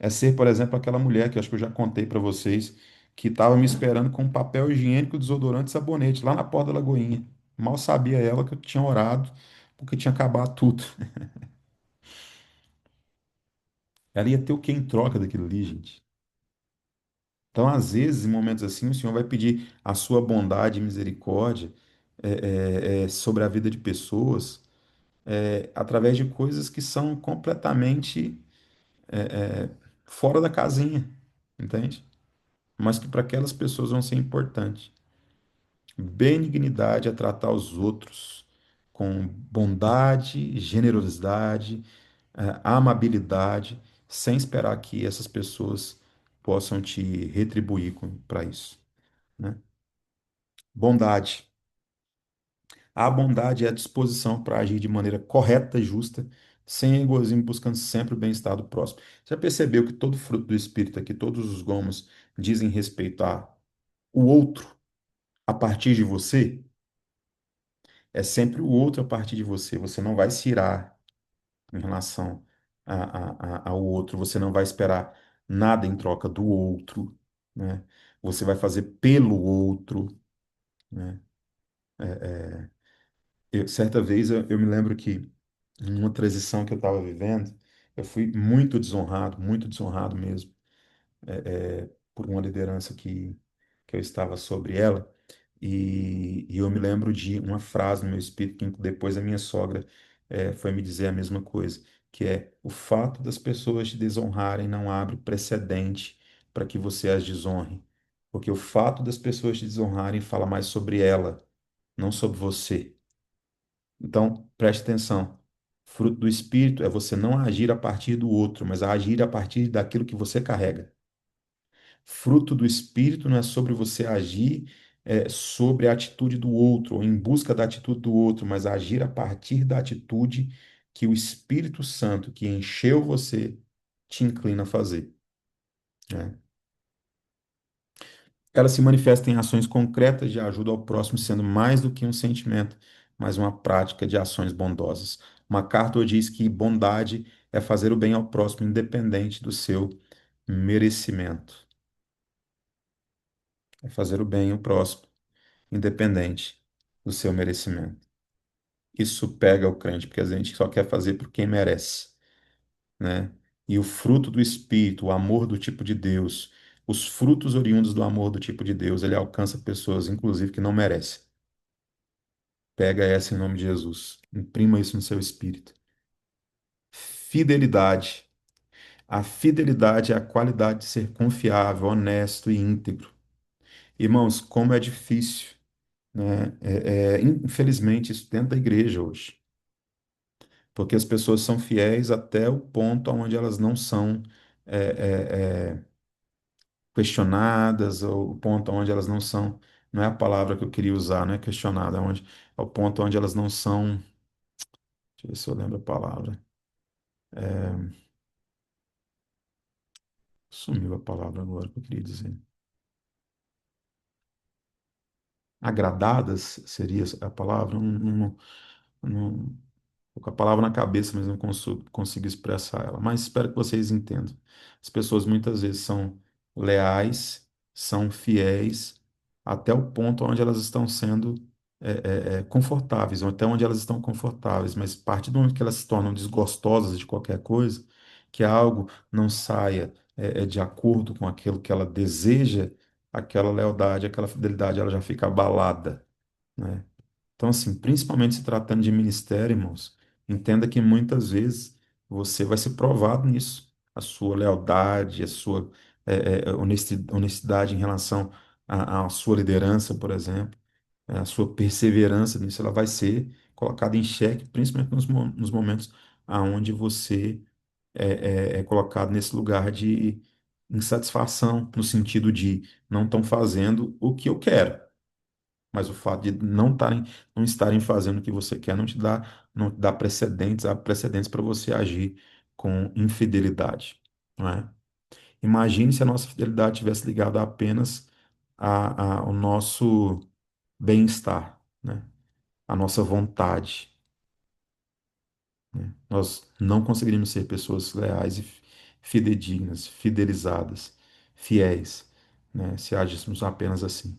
É ser, por exemplo, aquela mulher que eu acho que eu já contei para vocês, que estava me esperando com papel higiênico, desodorante e sabonete lá na porta da Lagoinha. Mal sabia ela que eu tinha orado, porque tinha acabado tudo. Ela ia ter o que em troca daquilo ali, gente? Então, às vezes, em momentos assim, o Senhor vai pedir a sua bondade e misericórdia sobre a vida de pessoas, através de coisas que são completamente fora da casinha, entende? Mas que para aquelas pessoas vão ser importantes. Benignidade é tratar os outros com bondade, generosidade, amabilidade, sem esperar que essas pessoas possam te retribuir para isso, né? Bondade. A bondade é a disposição para agir de maneira correta e justa, sem egoísmo, buscando sempre o bem-estar do próximo. Já percebeu que todo fruto do Espírito aqui, todos os gomos, dizem respeito a o outro a partir de você? É sempre o outro a partir de você. Você não vai se irar em relação ao outro, você não vai esperar nada em troca do outro, né? Você vai fazer pelo outro, né? Certa vez eu me lembro que numa transição que eu estava vivendo, eu fui muito desonrado mesmo, por uma liderança que eu estava sobre ela. E eu me lembro de uma frase no meu espírito que depois a minha sogra foi me dizer a mesma coisa, que é: o fato das pessoas te desonrarem não abre precedente para que você as desonre, porque o fato das pessoas te desonrarem fala mais sobre ela, não sobre você. Então, preste atenção. Fruto do Espírito é você não agir a partir do outro, mas agir a partir daquilo que você carrega. Fruto do Espírito não é sobre você agir sobre a atitude do outro, ou em busca da atitude do outro, mas agir a partir da atitude que o Espírito Santo, que encheu você, te inclina a fazer, né? Ela se manifesta em ações concretas de ajuda ao próximo, sendo mais do que um sentimento, mas uma prática de ações bondosas. MacArthur diz que bondade é fazer o bem ao próximo, independente do seu merecimento. É fazer o bem ao próximo, independente do seu merecimento. Isso pega o crente, porque a gente só quer fazer por quem merece, né? E o fruto do Espírito, o amor do tipo de Deus, os frutos oriundos do amor do tipo de Deus, ele alcança pessoas, inclusive, que não merecem. Pega essa em nome de Jesus. Imprima isso no seu espírito. Fidelidade. A fidelidade é a qualidade de ser confiável, honesto e íntegro. Irmãos, como é difícil, né? Infelizmente, isso dentro da igreja hoje. Porque as pessoas são fiéis até o ponto onde elas não são é, questionadas, ou o ponto onde elas não são. Não é a palavra que eu queria usar, não é questionada, é o ponto onde elas não são. Deixa eu ver se eu lembro a palavra. Sumiu a palavra agora que eu queria dizer. Agradadas seria a palavra? Não, tô com a palavra na cabeça, mas não consigo expressar ela. Mas espero que vocês entendam. As pessoas muitas vezes são leais, são fiéis, até o ponto onde elas estão sendo confortáveis, ou até onde elas estão confortáveis, mas a partir do momento que elas se tornam desgostosas de qualquer coisa, que algo não saia de acordo com aquilo que ela deseja, aquela lealdade, aquela fidelidade, ela já fica abalada, né? Então, assim, principalmente se tratando de ministério, irmãos, entenda que muitas vezes você vai ser provado nisso. A sua lealdade, a sua honestidade em relação à sua liderança, por exemplo, a sua perseverança nisso, ela vai ser colocada em xeque, principalmente nos momentos aonde você é colocado nesse lugar de insatisfação, no sentido de não estão fazendo o que eu quero. Mas o fato de não estarem fazendo o que você quer não te dá precedentes para você agir com infidelidade, não é? Imagine se a nossa fidelidade tivesse ligada apenas ao nosso bem-estar, né? A nossa vontade, né? Nós não conseguiríamos ser pessoas leais e fidedignas, fidelizadas, fiéis, né? Se agíssemos apenas assim.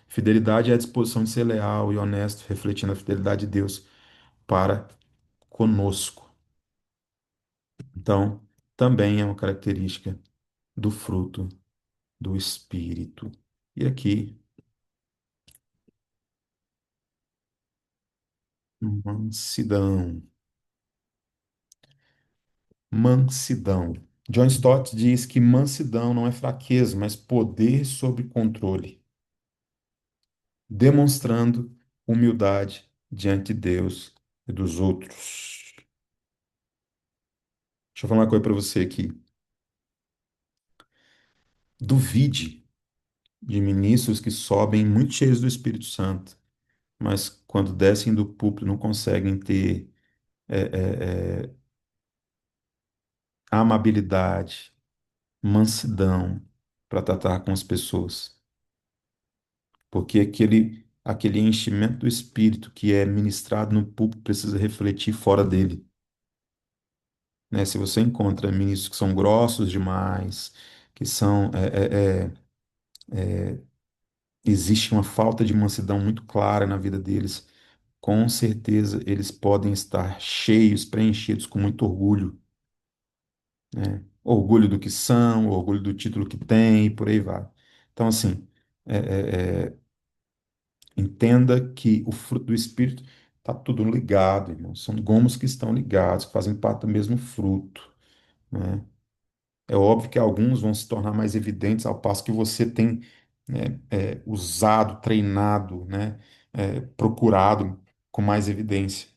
Fidelidade é a disposição de ser leal e honesto, refletindo a fidelidade de Deus para conosco. Então, também é uma característica do fruto do Espírito. E aqui, mansidão. Mansidão. John Stott diz que mansidão não é fraqueza, mas poder sobre controle, demonstrando humildade diante de Deus e dos outros. Deixa eu falar uma coisa para você aqui. Duvide de ministros que sobem muito cheios do Espírito Santo, mas quando descem do púlpito não conseguem ter é, é, é, amabilidade, mansidão para tratar com as pessoas. Porque aquele aquele enchimento do Espírito que é ministrado no púlpito precisa refletir fora dele, né? Se você encontra ministros que são grossos demais, que são, existe uma falta de mansidão muito clara na vida deles, com certeza eles podem estar cheios, preenchidos com muito orgulho, né? Orgulho do que são, orgulho do título que têm, e por aí vai. Então, assim, é, entenda que o fruto do Espírito está tudo ligado, irmão. São gomos que estão ligados, que fazem parte do mesmo fruto, né? É óbvio que alguns vão se tornar mais evidentes ao passo que você tem, né, usado, treinado, né, procurado com mais evidência.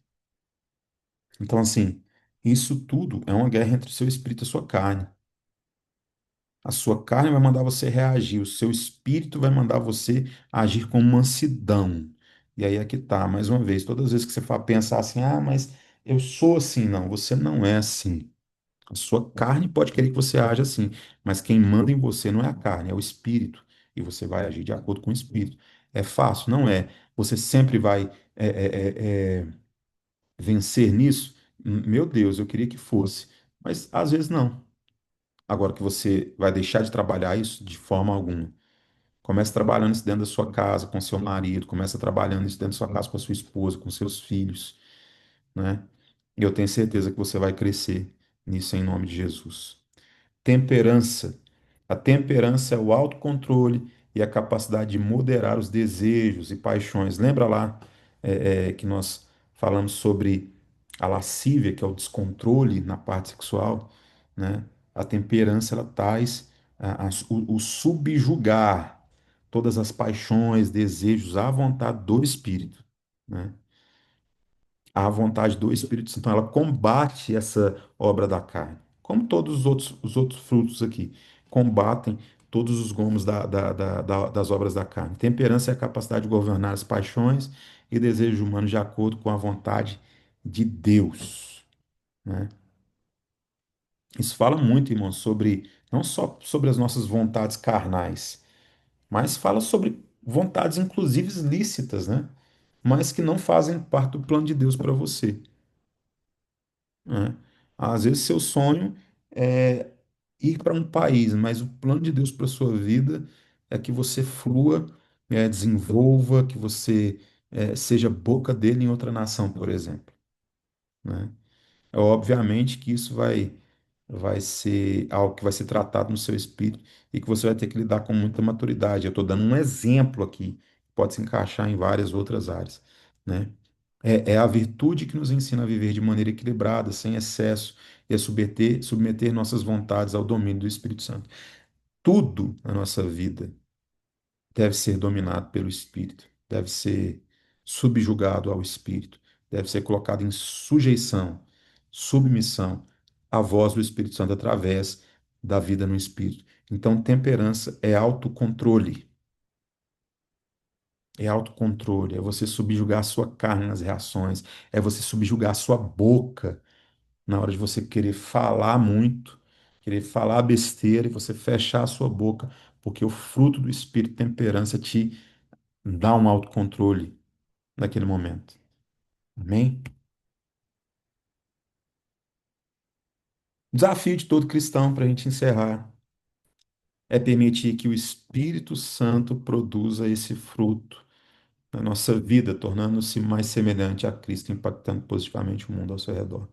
Então, assim, isso tudo é uma guerra entre o seu espírito e a sua carne. A sua carne vai mandar você reagir, o seu espírito vai mandar você agir com mansidão. E aí é que tá, mais uma vez, todas as vezes que você for pensar assim, ah, mas eu sou assim, não, você não é assim. A sua carne pode querer que você haja assim, mas quem manda em você não é a carne, é o espírito. E você vai agir de acordo com o espírito. É fácil? Não é. Você sempre vai vencer nisso? Meu Deus, eu queria que fosse. Mas às vezes não. Agora que você vai deixar de trabalhar isso de forma alguma. Comece trabalhando isso dentro da sua casa, com seu marido, comece trabalhando isso dentro da sua casa com a sua esposa, com seus filhos, né? E eu tenho certeza que você vai crescer nisso em nome de Jesus. Temperança. A temperança é o autocontrole e a capacidade de moderar os desejos e paixões. Lembra lá que nós falamos sobre a lascívia, que é o descontrole na parte sexual, né? A temperança ela traz o subjugar todas as paixões, desejos à vontade do espírito, né? A vontade do Espírito Santo. Então, ela combate essa obra da carne, como todos os outros frutos aqui, combatem todos os gomos das obras da carne. Temperança é a capacidade de governar as paixões e desejos humanos de acordo com a vontade de Deus, né? Isso fala muito, irmão, sobre não só sobre as nossas vontades carnais, mas fala sobre vontades, inclusive lícitas, né? Mas que não fazem parte do plano de Deus para você, né? Às vezes seu sonho é ir para um país, mas o plano de Deus para sua vida é que você flua, desenvolva, que você seja boca dele em outra nação, por exemplo, né? É obviamente que isso vai ser algo que vai ser tratado no seu espírito e que você vai ter que lidar com muita maturidade. Eu estou dando um exemplo aqui, pode se encaixar em várias outras áreas, né? É a virtude que nos ensina a viver de maneira equilibrada, sem excesso, e a submeter nossas vontades ao domínio do Espírito Santo. Tudo na nossa vida deve ser dominado pelo Espírito, deve ser subjugado ao Espírito, deve ser colocado em sujeição, submissão à voz do Espírito Santo através da vida no Espírito. Então, temperança é autocontrole. É autocontrole, é você subjugar a sua carne nas reações, é você subjugar a sua boca na hora de você querer falar muito, querer falar besteira e você fechar a sua boca, porque o fruto do espírito temperança te dá um autocontrole naquele momento. Amém? Desafio de todo cristão para a gente encerrar é permitir que o Espírito Santo produza esse fruto na nossa vida, tornando-se mais semelhante a Cristo, impactando positivamente o mundo ao seu redor.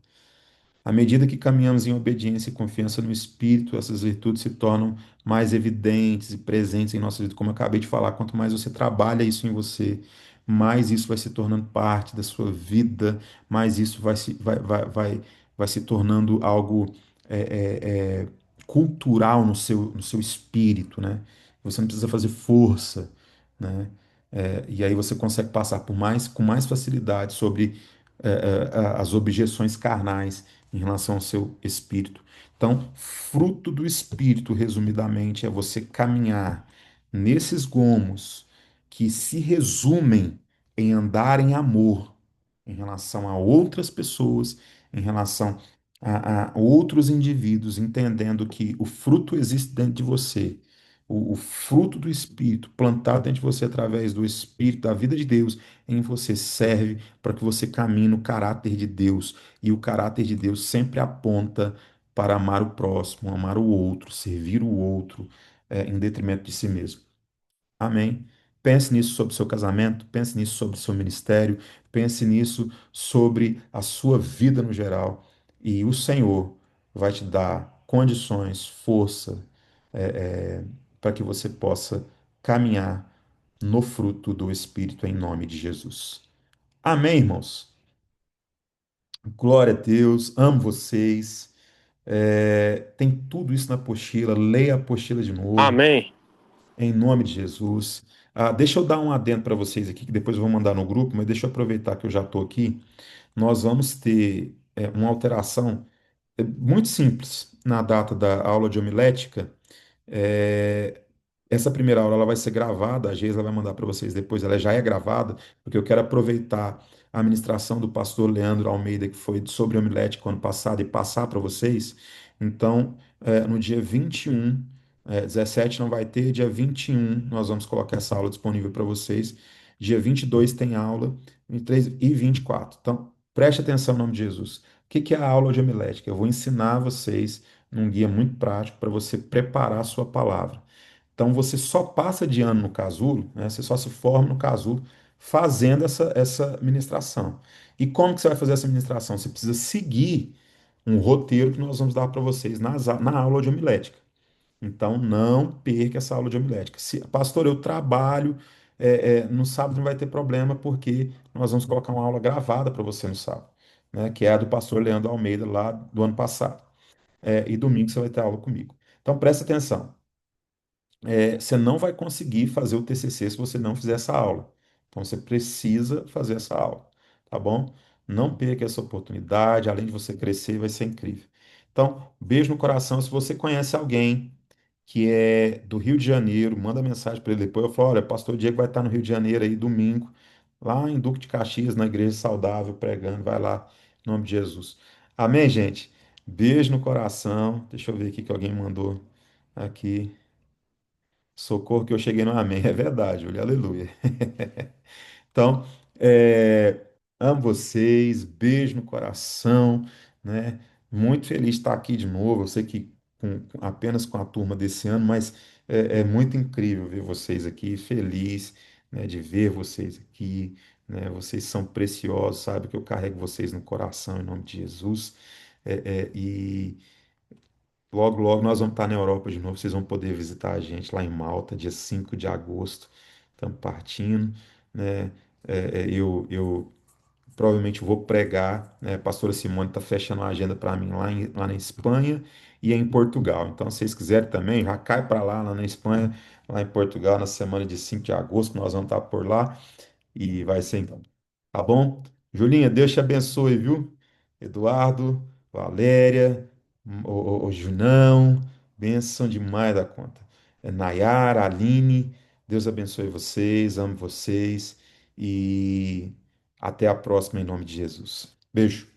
À medida que caminhamos em obediência e confiança no Espírito, essas virtudes se tornam mais evidentes e presentes em nossa vida. Como eu acabei de falar, quanto mais você trabalha isso em você, mais isso vai se tornando parte da sua vida, mais isso vai se tornando algo cultural no seu espírito, né? Você não precisa fazer força, né? E aí você consegue passar com mais facilidade sobre as objeções carnais em relação ao seu espírito. Então, fruto do espírito, resumidamente, é você caminhar nesses gomos que se resumem em andar em amor em relação a outras pessoas, em relação a outros indivíduos, entendendo que o fruto existe dentro de você, o fruto do Espírito plantado dentro de você através do Espírito, da vida de Deus, em você serve para que você caminhe no caráter de Deus. E o caráter de Deus sempre aponta para amar o próximo, amar o outro, servir o outro, em detrimento de si mesmo. Amém. Pense nisso sobre o seu casamento, pense nisso sobre o seu ministério, pense nisso sobre a sua vida no geral. E o Senhor vai te dar condições, força, para que você possa caminhar no fruto do Espírito em nome de Jesus. Amém, irmãos? Glória a Deus, amo vocês. Tem tudo isso na apostila, leia a apostila de novo. Amém. Em nome de Jesus. Deixa eu dar um adendo para vocês aqui, que depois eu vou mandar no grupo, mas deixa eu aproveitar que eu já estou aqui. Nós vamos ter uma alteração muito simples na data da aula de homilética. É, Essa primeira aula ela vai ser gravada, a Geisa vai mandar para vocês depois, ela já é gravada, porque eu quero aproveitar a ministração do pastor Leandro Almeida, que foi sobre homilética ano passado, e passar para vocês. Então, no dia 21, 17 não vai ter, dia 21 nós vamos colocar essa aula disponível para vocês. Dia 22 tem aula, 23 e 24. Então, preste atenção em nome de Jesus. O que que é a aula de homilética? Eu vou ensinar vocês num guia muito prático para você preparar a sua palavra. Então você só passa de ano no casulo, né? Você só se forma no casulo fazendo essa ministração. E como que você vai fazer essa ministração? Você precisa seguir um roteiro que nós vamos dar para vocês na aula de homilética. Então não perca essa aula de homilética. Pastor, eu trabalho, no sábado não vai ter problema, porque nós vamos colocar uma aula gravada para você no sábado, né? Que é a do pastor Leandro Almeida, lá do ano passado. E domingo você vai ter aula comigo. Então presta atenção. Você não vai conseguir fazer o TCC se você não fizer essa aula. Então você precisa fazer essa aula, tá bom? Não perca essa oportunidade, além de você crescer, vai ser incrível. Então, beijo no coração. Se você conhece alguém que é do Rio de Janeiro, manda mensagem para ele depois. Eu falo, olha, pastor Diego vai estar no Rio de Janeiro aí domingo, lá em Duque de Caxias, na Igreja Saudável, pregando. Vai lá, em nome de Jesus. Amém, gente? Beijo no coração. Deixa eu ver aqui que alguém mandou aqui. Socorro que eu cheguei no amém. É verdade, Júlia. Aleluia. Então, amo vocês, beijo no coração, né? Muito feliz de estar aqui de novo. Eu sei que apenas com a turma desse ano, mas é muito incrível ver vocês aqui, feliz, né, de ver vocês aqui, né? Vocês são preciosos, sabe que eu carrego vocês no coração em nome de Jesus. E logo, logo nós vamos estar na Europa de novo. Vocês vão poder visitar a gente lá em Malta, dia 5 de agosto. Estamos partindo, né? Eu provavelmente vou pregar, né? A pastora Simone está fechando a agenda para mim lá na Espanha e em Portugal. Então, se vocês quiserem também, já cai para lá na Espanha, lá em Portugal, na semana de 5 de agosto, nós vamos estar por lá. E vai ser então. Tá bom? Julinha, Deus te abençoe, viu? Eduardo, Valéria, o Junão, bênção demais da conta. Nayara, Aline, Deus abençoe vocês, amo vocês e até a próxima em nome de Jesus. Beijo.